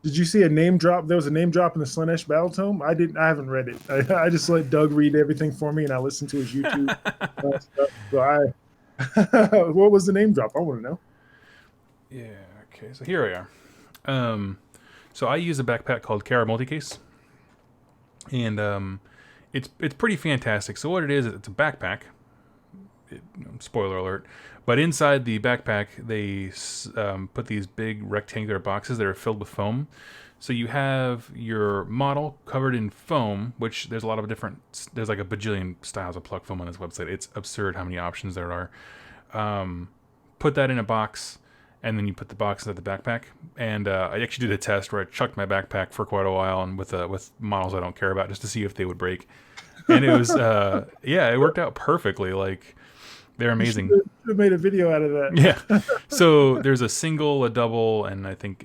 Did you see a name drop? There was a name drop in the Slanesh Battle Tome. I didn't. I haven't read it. I just let Doug read everything for me, and I listened to his YouTube stuff. So what was the name drop? I want to know. Yeah. Okay. So here we are. So I use a backpack called KR Multicase, and it's pretty fantastic. So what it is, it's a backpack. Spoiler alert. But inside the backpack, they put these big rectangular boxes that are filled with foam. So you have your model covered in foam, which there's a lot of different. There's like a bajillion styles of plug foam on this website. It's absurd how many options there are. Put that in a box, and then you put the box inside the backpack. And I actually did a test where I chucked my backpack for quite a while, and with models I don't care about, just to see if they would break. And it was it worked out perfectly. Like, they're amazing. You should have made a video out of that. Yeah. So there's a single, a double, and I think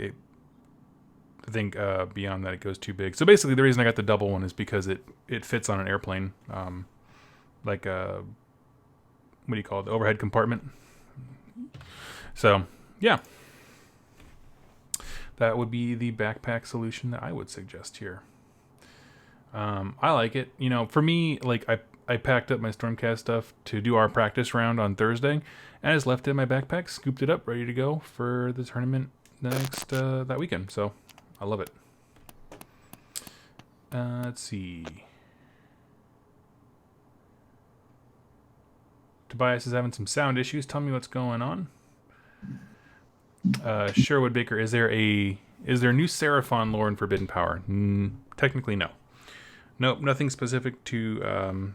beyond that it goes too big. So basically, the reason I got the double one is because it fits on an airplane, like a, what do you call it, the overhead compartment. So yeah, that would be the backpack solution that I would suggest here. I like it. You know, for me, like I packed up my Stormcast stuff to do our practice round on Thursday, and I just left it in my backpack, scooped it up, ready to go for the tournament that weekend. So I love it. Let's see. Tobias is having some sound issues. Tell me what's going on. Sherwood Baker, is there new Seraphon lore in Forbidden Power? Technically, no. Nope, nothing specific to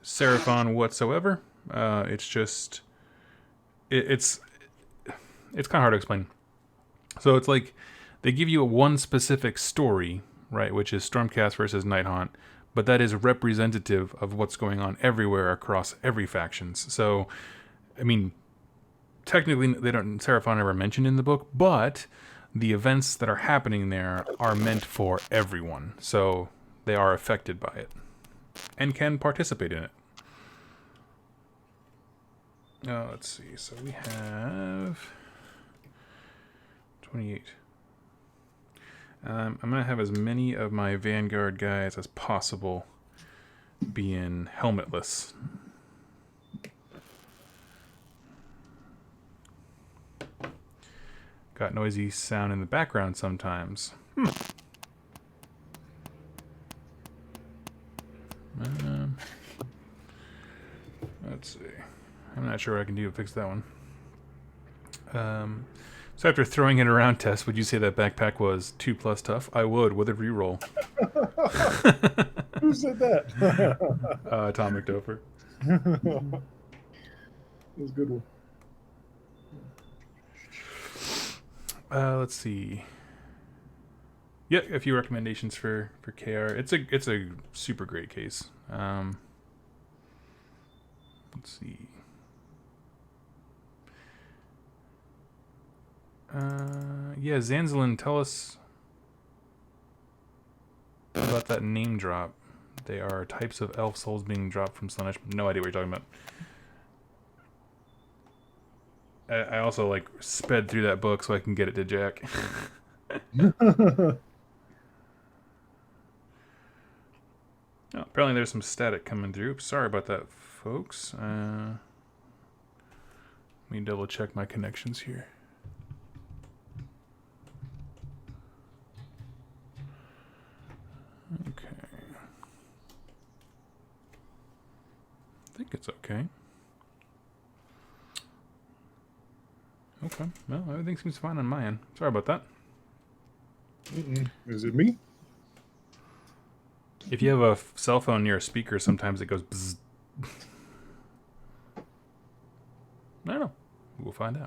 Seraphon whatsoever. It's just it's kind of hard to explain. So it's like they give you one specific story, right, which is Stormcast versus Nighthaunt, but that is representative of what's going on everywhere across every factions. So, I mean, technically Seraphon never mentioned in the book, but the events that are happening there are meant for everyone. So they are affected by it and can participate in it. Let's see. So we have 28. I'm going to have as many of my Vanguard guys as possible being helmetless. Got noisy sound in the background sometimes. Let's see. I'm not sure what I can do to fix that one. So after throwing it around, Tess, would you say that backpack was 2+ tough? I would, with a reroll. Who said that? Tom McDofer. That was a good one. Let's see. Yeah, a few recommendations for KR. It's a super great case. Let's see. Yeah, Zanzalin, tell us about that name drop. They are types of elf souls being dropped from Slanesh. No idea what you're talking about. I also like sped through that book so I can get it to Jack. Oh, apparently there's some static coming through. Sorry about that, folks. Let me double check my connections here. Okay. I think it's okay. Okay. Well, everything seems fine on my end. Sorry about that. Is it me? If you have a cell phone near a speaker, sometimes it goes bzzz. I don't know. We'll find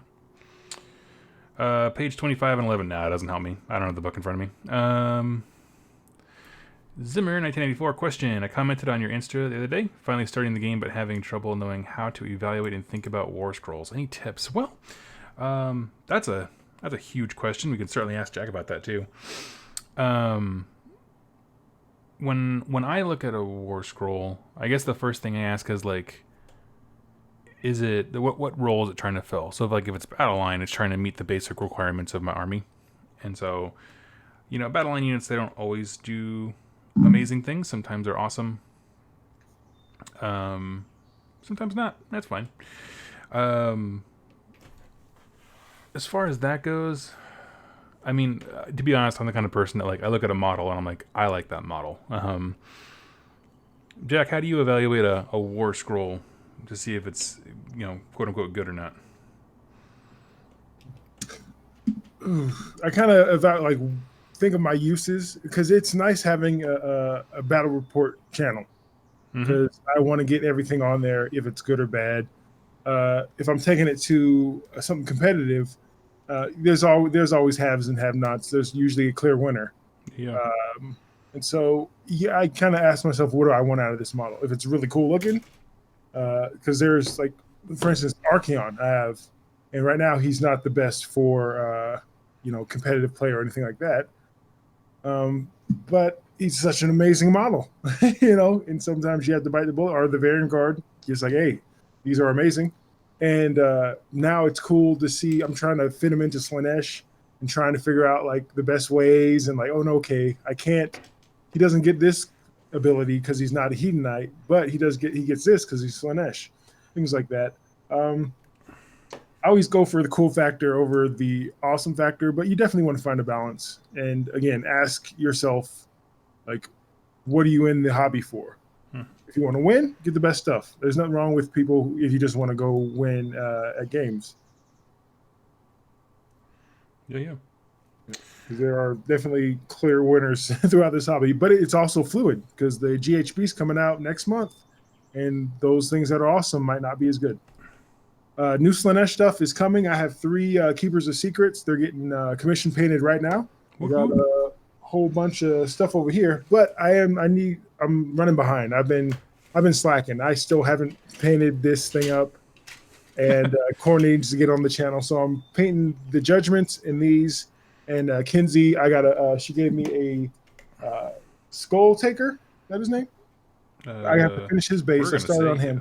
out. Page 25 and 11. Nah, it doesn't help me. I don't have the book in front of me. Zimmer, 1994. Question. I commented on your Insta the other day. Finally starting the game, but having trouble knowing how to evaluate and think about Warscrolls. Any tips? Well, that's a huge question. We can certainly ask Jack about that too. When I look at a Warscroll, I guess the first thing I ask is like, is it what role is it trying to fill? So if it's battle line, it's trying to meet the basic requirements of my army. And so, battle line units, they don't always do amazing things. Sometimes they're awesome. Sometimes not. That's fine. As far as that goes, I mean, to be honest, I'm the kind of person that like I look at a model and I'm like, I like that model. Jack, how do you evaluate a war scroll to see if it's quote unquote good or not? I kind of think of my uses because it's nice having a battle report channel because I want to get everything on there if it's good or bad. If I'm taking it to something competitive, there's always haves and have-nots. There's usually a clear winner. Yeah. And so, yeah, I kind of ask myself, what do I want out of this model? If it's really cool looking, because there's like, for instance, Archeon I have, and right now he's not the best for competitive play or anything like that. But he's such an amazing model, and sometimes you have to bite the bullet. Or the Vanguard, just like, hey, these are amazing. And now it's cool to see. I'm trying to fit him into Slanesh and trying to figure out like the best ways. And like, oh no, okay, I can't. He doesn't get this ability because he's not a Hedonite, but he gets this because he's Slanesh. Things like that. I always go for the cool factor over the awesome factor, but you definitely want to find a balance. And again, ask yourself, like, what are you in the hobby for? If you want to win, get the best stuff. There's nothing wrong with people if you just want to go win at games. Yeah. There are definitely clear winners throughout this hobby, but it's also fluid because the GHB is coming out next month, and those things that are awesome might not be as good. New Slanesh stuff is coming. I have 3 Keepers of Secrets. They're getting commission painted right now. We got a whole bunch of stuff over here, but I'm running behind. I've been slacking. I still haven't painted this thing up, and Core needs to get on the channel. So I'm painting the Judgments in these. And Kenzie, she gave me a Skull Taker. Is that his name? I have to finish his base. I started on him,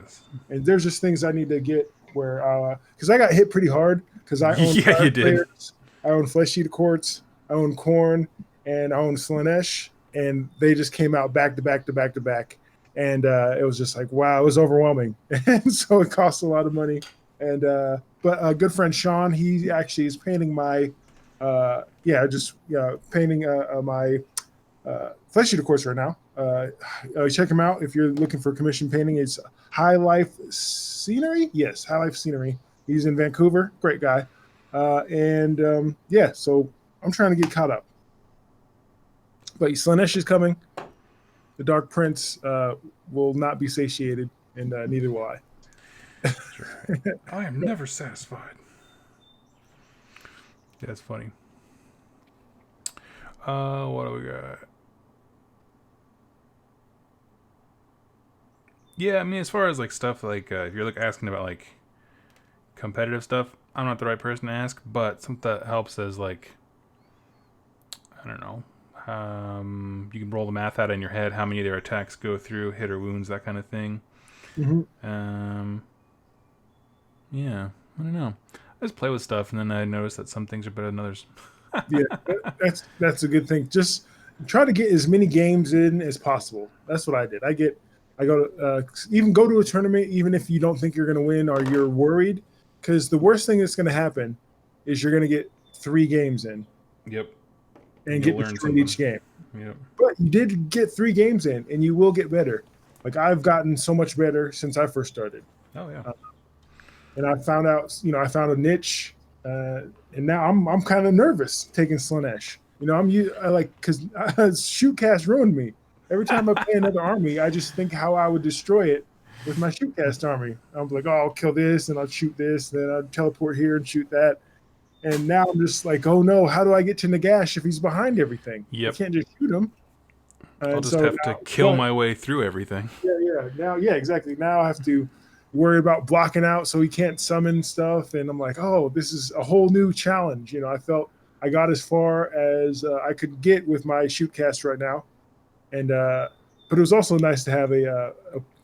and there's just things I need to get where because I got hit pretty hard because I own you did. I own Flesh Eater Quartz, I own Corn, and I own Slanesh, and they just came out back to back to back to back, and it was just like, wow, it was overwhelming, and so it cost a lot of money. And but a good friend Sean, he actually is painting my painting my Flesh Eater Quartz right now. Check him out if you're looking for commission painting. It's High Life Scenery. Yes, High Life Scenery. He's in Vancouver. Great guy. So I'm trying to get caught up. But Slanesh is coming. The Dark Prince will not be satiated, and neither will I. I am never satisfied. Yeah, that's funny. What do we got? Yeah, I mean, as far as like stuff like if you're like asking about like competitive stuff, I'm not the right person to ask. But something that helps is like, I don't know, you can roll the math out in your head how many of their attacks go through, hit or wounds, that kind of thing. Yeah, I don't know. I just play with stuff, and then I notice that some things are better than others. Yeah, that's a good thing. Just try to get as many games in as possible. That's what I did. I go to a tournament even if you don't think you're going to win or you're worried, because the worst thing that's going to happen is you're going to get 3 games in. Yep. And get destroyed each game. Yep. But you did get 3 games in, and you will get better. Like I've gotten so much better since I first started. Oh yeah. And I found out, I found a niche, and now I'm kind of nervous taking Slanesh. Because Shootcast ruined me. Every time I play another army, I just think how I would destroy it with my Shootcast army. I'm like, oh, I'll kill this, and I'll shoot this, then I'll teleport here and shoot that. And now I'm just like, oh no, how do I get to Nagash if he's behind everything? Yep. I can't just shoot him. I'll just have to kill my way through everything. Yeah. Exactly. Now I have to worry about blocking out so he can't summon stuff, and I'm like, oh, this is a whole new challenge. I felt I got as far as I could get with my Shootcast right now, and but it was also nice to have a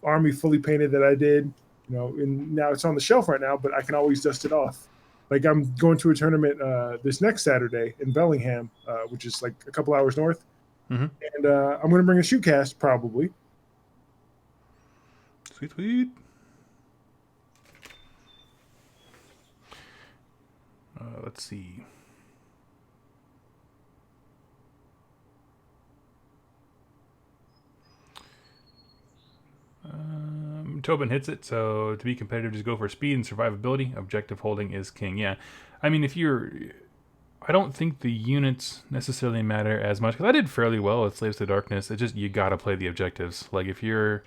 army fully painted that I did, and now it's on the shelf right now, but I can always dust it off. Like I'm going to a tournament this next Saturday in Bellingham, which is like a couple hours north, Mm-hmm. and I'm going to bring a shootcast probably. Sweet, sweet. Let's see. Tobin hits it, so to be competitive, just go for speed and survivability. Objective holding is king. Yeah. I mean, I don't think the units necessarily matter as much, because I did fairly well with Slaves to Darkness. It's just, you gotta play the objectives. Like, if you're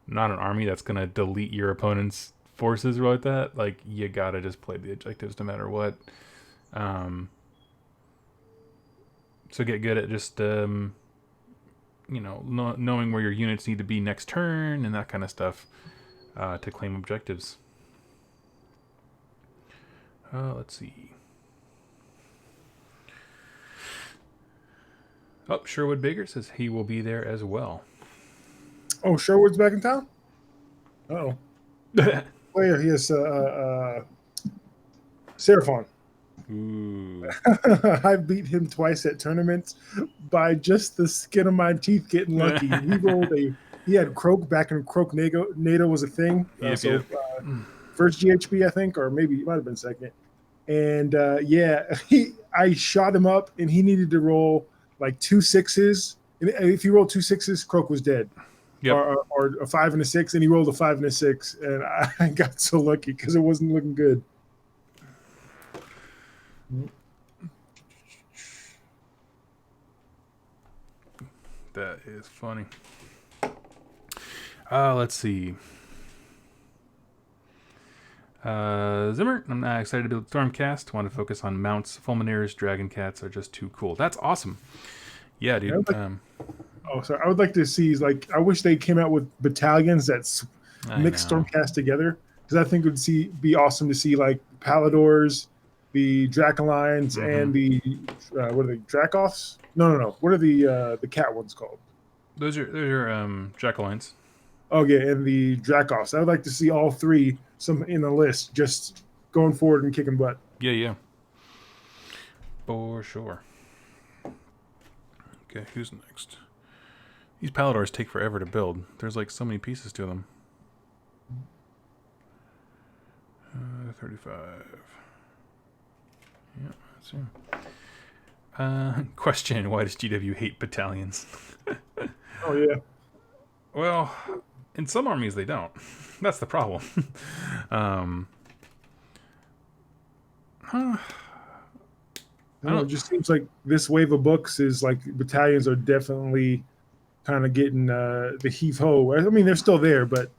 not an army that's gonna delete your opponent's forces or like that, like, you gotta just play the objectives no matter what. So get good at just, knowing where your units need to be next turn and that kind of stuff to claim objectives. Let's see. Oh, Sherwood Baker says he will be there as well. Oh, Sherwood's back in town. Oh, player he has Seraphon. Ooh. I beat him twice at tournaments by just the skin of my teeth getting lucky. He had Croak back in Croak NATO was a thing. Yep. First GHB, I think, or maybe it might have been second. And I shot him up and he needed to roll like 2 6s. And if he rolled 2 6s, Croak was dead. Yep. Or a 5 and a 6, and he rolled a 5 and a 6. And I got so lucky because it wasn't looking good. That is funny. Let's see. Zimmer, I'm not excited to build Stormcast. Want to focus on mounts. Fulminaires, Dragon Cats are just too cool. That's awesome. Yeah, dude. I would like to see, like, I wish they came out with battalions that mix Stormcast together, because I think it would be awesome to see, like, Paladors, the Dracolines, and the what are they, Dracoffs? No. What are the cat ones called? Those are Dracolines. Okay, and the Dracoffs. I would like to see all three in the list, just going forward and kicking butt. Yeah. For sure. Okay, who's next? These Paladors take forever to build. There's like so many pieces to them. 35. Yeah, that's him. Question: why does GW hate battalions? Oh yeah. Well, in some armies they don't. That's the problem. It just seems like this wave of books is like battalions are definitely kind of getting the heave ho. I mean, they're still there, but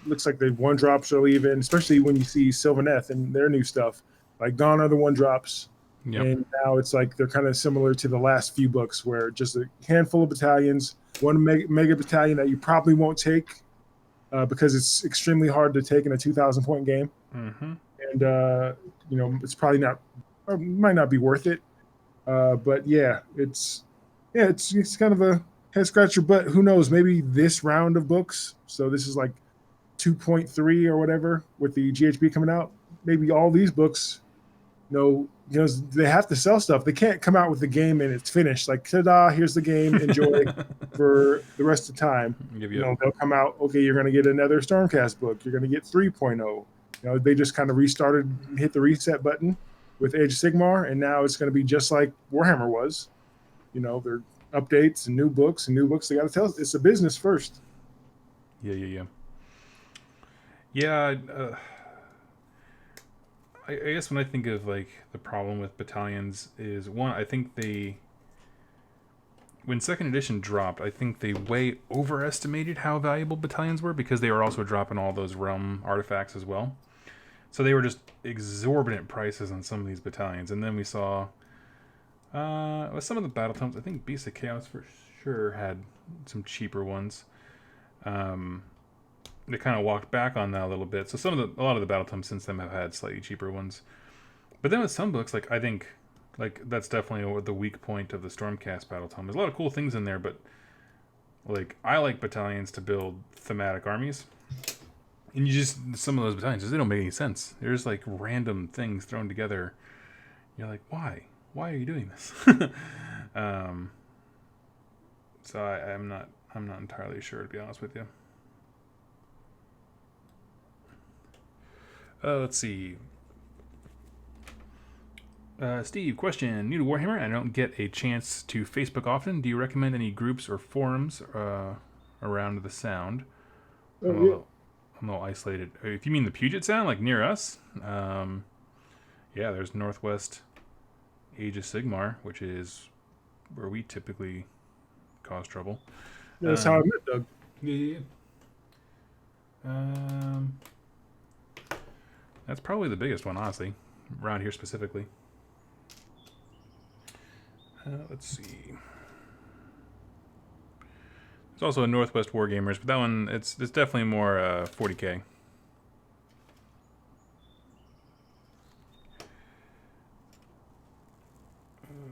looks like the 1-drops are leaving, especially when you see Sylvaneth and their new stuff. Like, gone are the 1-drops. Yep. And now it's like they're kind of similar to the last few books, where just a handful of battalions, one mega battalion that you probably won't take because it's extremely hard to take in a 2,000 point game. Mm-hmm. And it's probably not, or might not be worth it. But it's kind of a head scratcher. But who knows? Maybe this round of books. So this is like 2.3 or whatever with the GHB coming out. Maybe all these books, they have to sell stuff. They can't come out with the game and it's finished. Like, ta-da, here's the game. Enjoy for the rest of the time. They'll come out. Okay, you're going to get another Stormcast book. You're going to get 3.0. They just kind of restarted, hit the reset button with Age of Sigmar, and now it's going to be just like Warhammer was. Their updates and new books. They got to tell us it's a business first. Yeah. Yeah. I guess when I think of like the problem with battalions is, one, I think when second edition dropped, I think they way overestimated how valuable battalions were, because they were also dropping all those realm artifacts as well. So they were just exorbitant prices on some of these battalions. And then we saw with some of the battle tomes, I think Beasts of Chaos for sure had some cheaper ones. They kind of walked back on that a little bit. So a lot of the battle tomes since then have had slightly cheaper ones. But then with some books, like, I think like that's definitely the weak point of the Stormcast battle tome. There's a lot of cool things in there, but like, I like battalions to build thematic armies. And you just, some of those battalions, they don't make any sense. They're just like random things thrown together. You're like, why? Why are you doing this? um, so I'm not entirely sure, to be honest with you. Let's see. Steve, question. New to Warhammer, I don't get a chance to Facebook often. Do you recommend any groups or forums around the Sound? Oh yeah. I'm a little isolated. If you mean the Puget Sound, like near us, yeah, there's Northwest Age of Sigmar, which is where we typically cause trouble. That's how I met Doug. Yeah. That's probably the biggest one, honestly, around here specifically. Let's see. There's also a Northwest Wargamers, but that one it's definitely more 40K.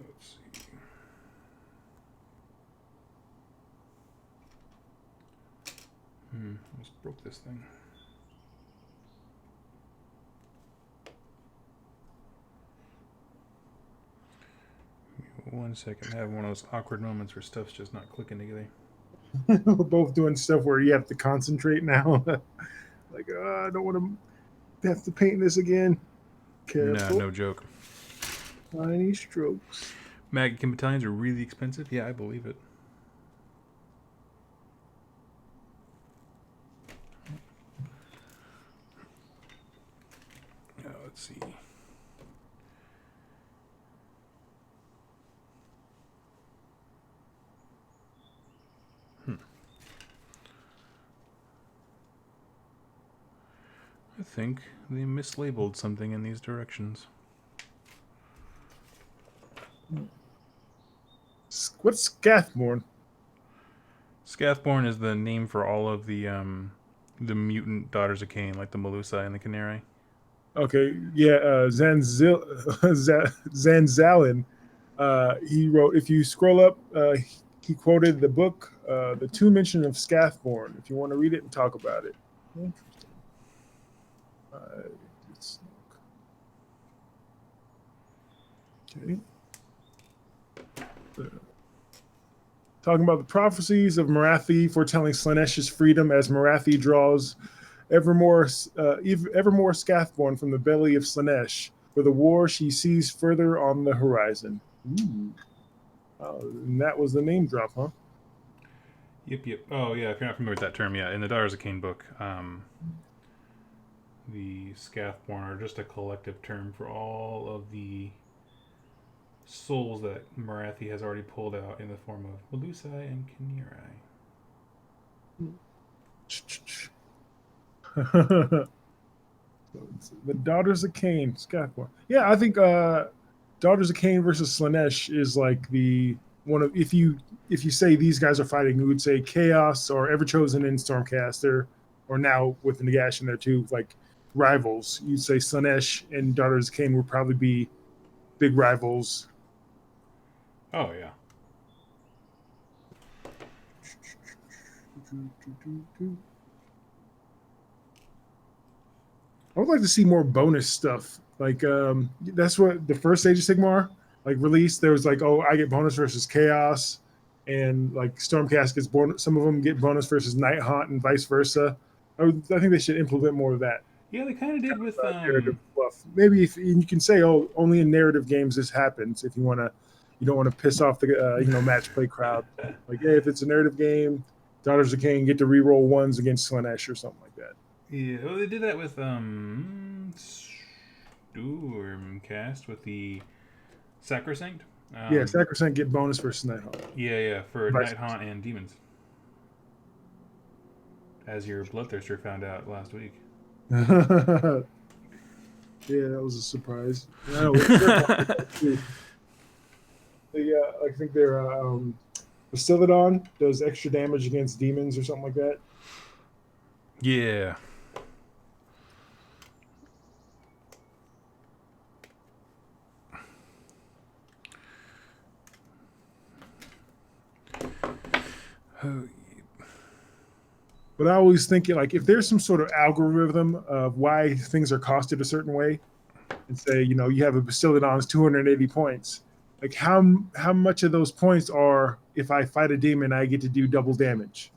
Let's see. Almost broke this thing. One second. I have one of those awkward moments where stuff's just not clicking together. We're both doing stuff where you have to concentrate now. Like, I don't want to have to paint this again. Careful. No joke. Tiny strokes. Magickin battalions are really expensive. Yeah, I believe it. Let's see. I think they mislabeled something in these directions. What's Scathborn? Scathborn is the name for all of the mutant daughters of Cain, like the Melusa and the Canary. Okay, yeah, Zanzalin. He wrote. If you scroll up, he quoted the book, the two mention of Scathborn. If you want to read it and talk about it. Interesting. Okay. Talking about the prophecies of Marathi foretelling Slanesh's freedom as Marathi draws ever more Scathborn from the belly of Slanesh, for the war she sees further on the horizon. Ooh. Oh, and that was the name drop, huh? Yep. Oh, yeah, if you're not familiar with that term, yeah. In the Daughters of Cain book, the Scathborn are just a collective term for all of the souls that Marathi has already pulled out in the form of Melusa and Canary. The Daughters of Cain, Scathborn. Yeah, I think Daughters of Cain versus Slanesh is like the one of if you say these guys are fighting, you would say Chaos or Everchosen and Stormcaster, or now with the Nagash in there too, like rivals. You'd say Slanesh and Daughters of Cain would probably be big rivals. Oh yeah. I would like to see more bonus stuff. Like that's what the first Age of Sigmar like released. There was like, oh, I get bonus versus Chaos, and like Stormcast gets bonus. Some of them get bonus versus Night Haunt, and vice versa. I think they should implement more of that. Yeah, they kind of did with narrative fluff. Maybe if you can say, oh, only in narrative games this happens. If you don't want to piss off the match play crowd. Like, hey, if it's a narrative game, Daughters of Cain get to reroll 1's against Slanesh or something like that. Yeah, well, they did that with Stormcast with the Sacrosanct. Yeah, Sacrosanct get bonus versus Night Haunt. Yeah, for Night Haunt and Demons. As your Bloodthirster found out last week. Yeah, that was a surprise. No, I think their Bastiladon does extra damage against demons or something like that. Yeah. Oh, But I always think like if there's some sort of algorithm of why things are costed a certain way, and say you have a Bastiladon's 280 points, like how much of those points are if I fight a demon I get to do double damage?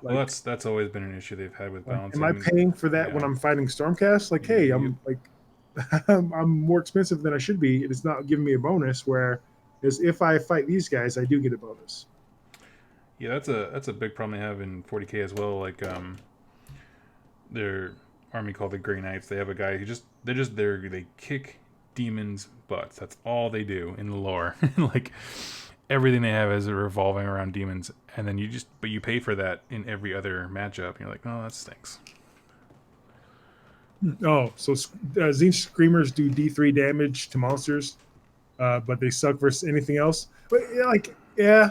Well, Like that's always been an issue they've had with am I balancing. paying for that when Yeah. I'm fighting Stormcast? Like, hey, Yep. I'm like I'm more expensive than I should be, and it's not giving me a bonus. Where is if I fight these guys, I do get a bonus. Yeah, that's a big problem they have in 40k as well. Like their army called the Grey Knights. They have a guy who they're just there. They kick demons' butts. That's all they do in the lore. Like everything they have is revolving around demons, and then but you pay for that in every other matchup. And you're like, oh, that stinks. Oh, so Zinch Screamers do D3 damage to monsters, but they suck versus anything else. But yeah, yeah,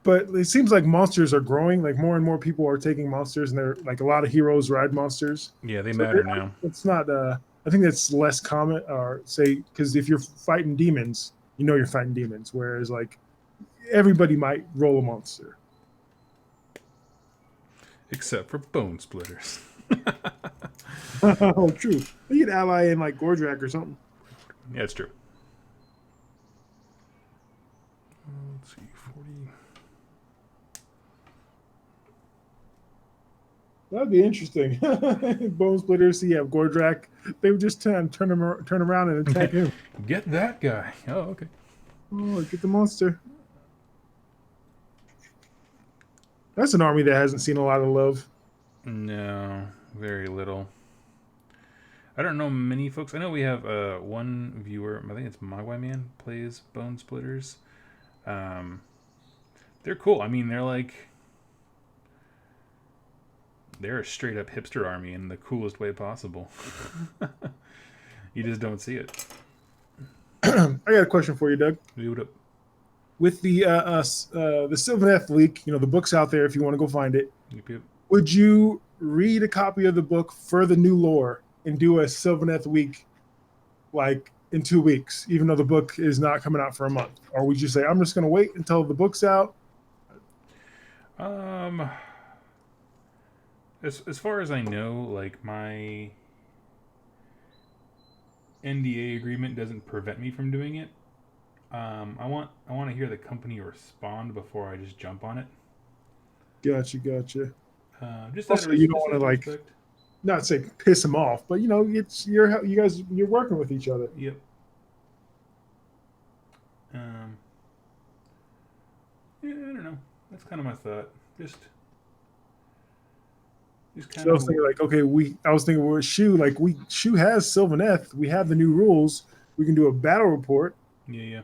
but it seems like monsters are growing. Like more and more people are taking monsters, and they're like a lot of heroes ride monsters. Yeah, they So matter now. it's not. I think that's less common, or say because if you're fighting demons, you're fighting demons. Whereas like everybody might roll a monster. Except for bone splitters. Oh, true. You could ally in like Gordrak or something. Yeah, it's true. Let's see, 40. That'd be interesting. Bone splitters. So you have Gordrak. They would just turn around and attack him. Get that guy. Oh, okay. Oh, get the monster. That's an army that hasn't seen a lot of love. No, very little. I don't know many folks. I know we have one viewer. I think it's My Way Man plays Bone Splitters. Um, they're cool. I mean, they're a straight up hipster army in the coolest way possible. You just don't see it. I got a question for you, Doug. Dude, With the Sylvaneth leak, the book's out there if you want to go find it. yep, yep. Would you read a copy of the book for the new lore and do a Sylvaneth week like in 2 weeks, even though the book is not coming out for a month? Or would you say, I'm just going to wait until the book's out? As far as I know, like my NDA agreement doesn't prevent me from doing it. I want to hear the company respond before I just jump on it. Gotcha. Just Also, you don't want to like respect. not say piss them off, but it's you're working with each other. Yep. Yeah, I don't know. That's kind of my thought. Just kind So I of. was thinking like, okay, I was thinking with Shu, like Shu has Sylvaneth, we have the new rules, we can do a battle report. Yeah.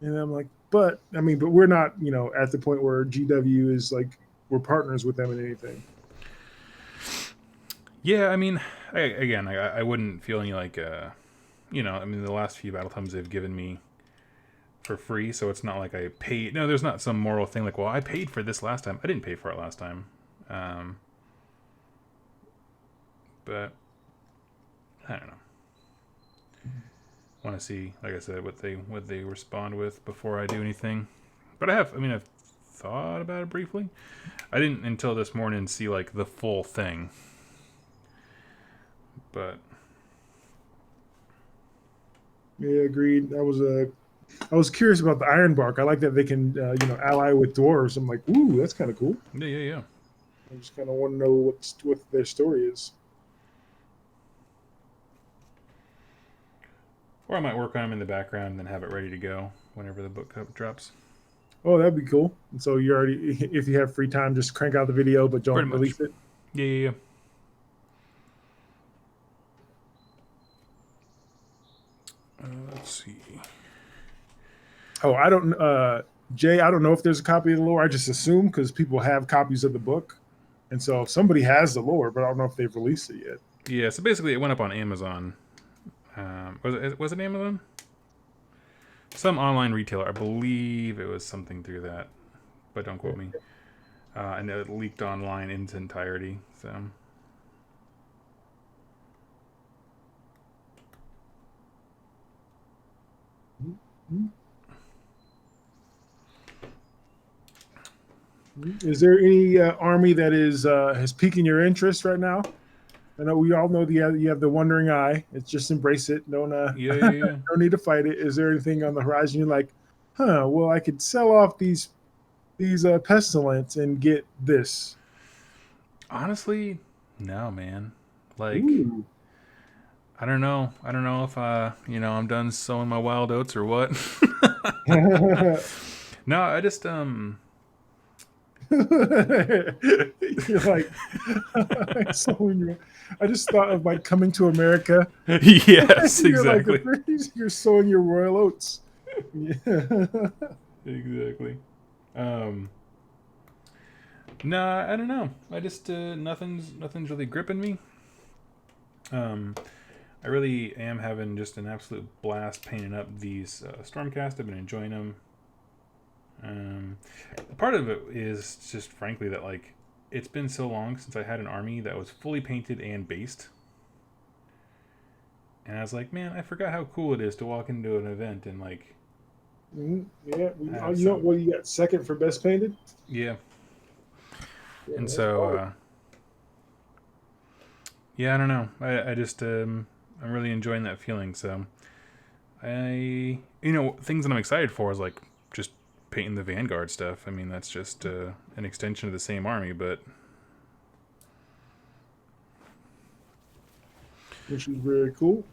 And I'm like, but we're not, at the point where GW is like we're partners with them in anything. Yeah, I mean, I wouldn't feel any like, the last few battle times they've given me for free, so it's not like I paid. No, there's not some moral thing like, well, I paid for this last time. I didn't pay for it last time. But I don't know. Want to see, like I said, what they respond with before I do anything. But I've thought about it briefly. I didn't until this morning see like the full thing. But Yeah, agreed. I was curious about the Ironbark. I like that they can ally with dwarves. I'm like, ooh, that's kind of cool. yeah. I just kind of want to know what their story is. Or I might work on them in the background and then have it ready to go whenever the book drops. Oh, that'd be cool. And so you already, if you have free time, just crank out the video, but don't release it. Yeah. Let's see. Oh, Jay, I don't know if there's a copy of the lore. I just assume because people have copies of the book. And so somebody has the lore, but I don't know if they've released it yet. Yeah, so basically it went up on Amazon. Was it Amazon? Some online retailer. I believe it was something through that. But don't quote me. And it leaked online in its entirety. So. Mm-hmm. Is there any army that is piquing your interest right now? I know we all know you have the wandering eye. It's just embrace it. Don't Yeah, yeah, yeah. don't need to fight it. Is there anything on the horizon you're like, huh? Well, I could sell off these pestilence and get this. Honestly, no, man. Like, Ooh. I don't know. I don't know if I'm done sowing my wild oats or what. No, I just You're like, so when I just thought of like coming to America. yes, You're like exactly. you're sowing your royal oats. Yeah. Exactly. Um No, I don't know. I just nothing's really gripping me. Um I really am having just an absolute blast painting up these Stormcast. I've been enjoying them. Part of it is just frankly that like it's been so long since I had an army that was fully painted and based, and I was like, man, I forgot how cool it is to walk into an event and like Yeah. have You know some, what you got second for best painted? yeah. Yeah, And that's so, hard. yeah, I don't know. I just I'm really enjoying that feeling. So things that I'm excited for is like just painting the Vanguard stuff. I mean, that's just an extension of the same army, Which is very cool.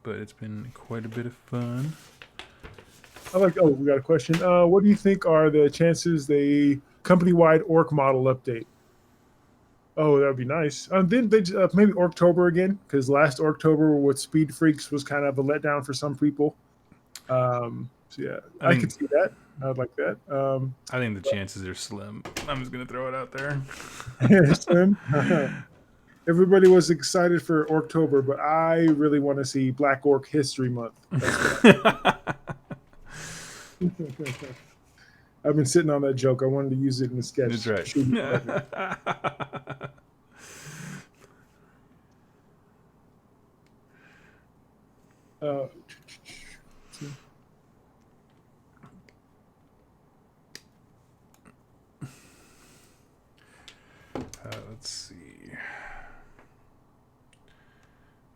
it's been quite a bit of fun. Oh, we got a question. What do you think are the chances the company-wide orc model update? Oh, that would be nice. Then they maybe October again, because last October with Speed Freaks was kind of a letdown for some people. So yeah, I I could think see that. I'd like that. I think the chances are slim. I'm just gonna throw it out there. Slim. Everybody was excited for October, but I really want to see Black Orc History Month. That's what I've been sitting on that joke. I wanted to use it in the That's sketch. right. Should be perfect. Uh, Let's see.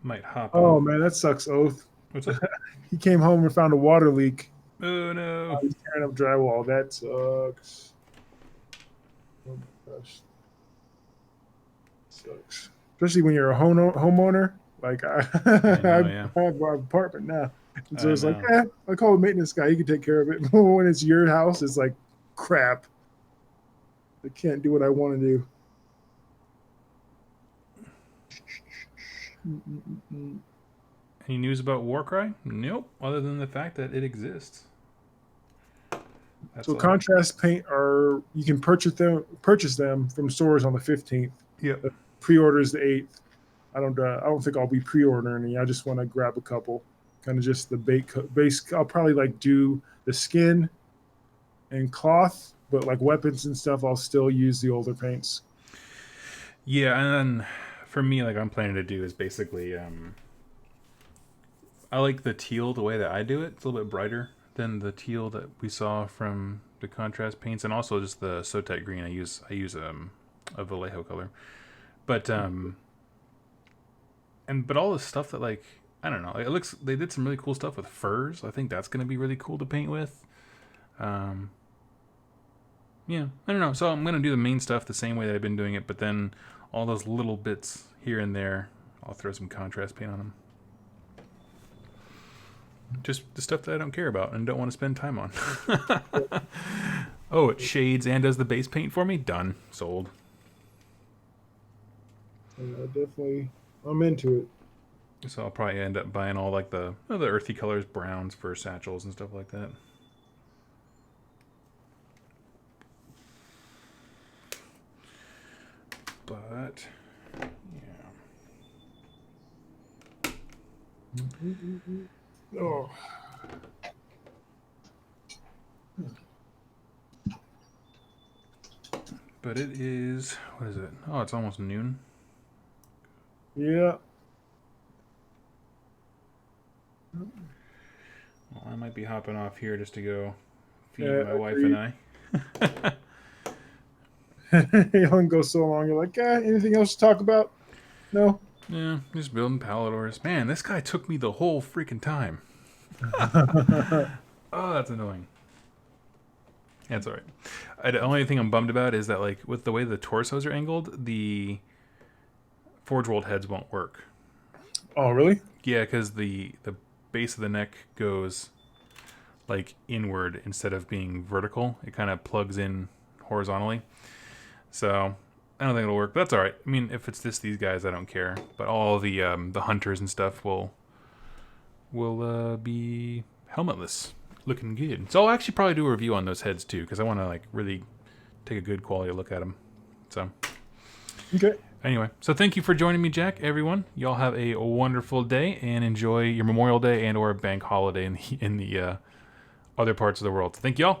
Might hop oh over. man, that sucks. Oath. What's up? He came home and found a water leak. Oh no. He's tearing up drywall. That sucks. Oh my gosh, sucks. Especially when you're a homeowner. Like I I know, yeah. have my apartment now, and so I it's like, know. I call the maintenance guy. He can take care of it. But when it's your house, it's like crap. I can't do what I want to do. Mm-mm-mm. Any news about Warcry? Nope. Other than the fact that it exists. That's So all. contrast paint are you can purchase them from stores on the 15th. Yep. The pre-order is the 8th. I don't think I'll be pre-ordering any. I just want to grab a couple. Kind of just the base. I'll probably like do the skin and cloth, but like weapons and stuff, I'll still use the older paints. Yeah, and then for me, like I'm planning to do is basically I like the teal the way that I do it. It's a little bit brighter than the teal that we saw from the contrast paints, and also just the Sotek green. I use a Vallejo color, but but all the stuff that like I don't know, like, it looks they did some really cool stuff with furs. I think that's gonna be really cool to paint with. Um, yeah, I don't know. So I'm gonna do the main stuff the same way that I've been doing it, but then all those little bits here and there, I'll throw some contrast paint on them. Just the stuff that I don't care about and don't want to spend time on. Oh, it shades and does the base paint for me? Done. Sold. Definitely, I'm into it. So I'll probably end up buying all like the earthy colors, browns for satchels and stuff like that. But yeah. Oh, But it is what is it? Oh, it's almost noon. yeah. Well, I might be hopping off here just to go feed my wife and I. You only go so long. You're like, anything else to talk about? No. Yeah, just building Paladors. Man, this guy took me the whole freaking time. Oh, that's annoying. That's alright. The only thing I'm bummed about is that, like, with the way the torsos are angled, the Forge World heads won't work. Oh, really? Yeah, because the base of the neck goes, like, inward instead of being vertical. It kind of plugs in horizontally. So, I don't think it'll work. But that's alright. I mean, if it's just these guys, I don't care. But all the hunters and stuff will be helmetless. Looking good. So I'll actually probably do a review on those heads too, because I want to like really take a good quality look at them. So, okay. Anyway, so thank you for joining me, Jack. Everyone, y'all have a wonderful day and enjoy your Memorial Day and/or bank holiday in the other parts of the world. Thank y'all.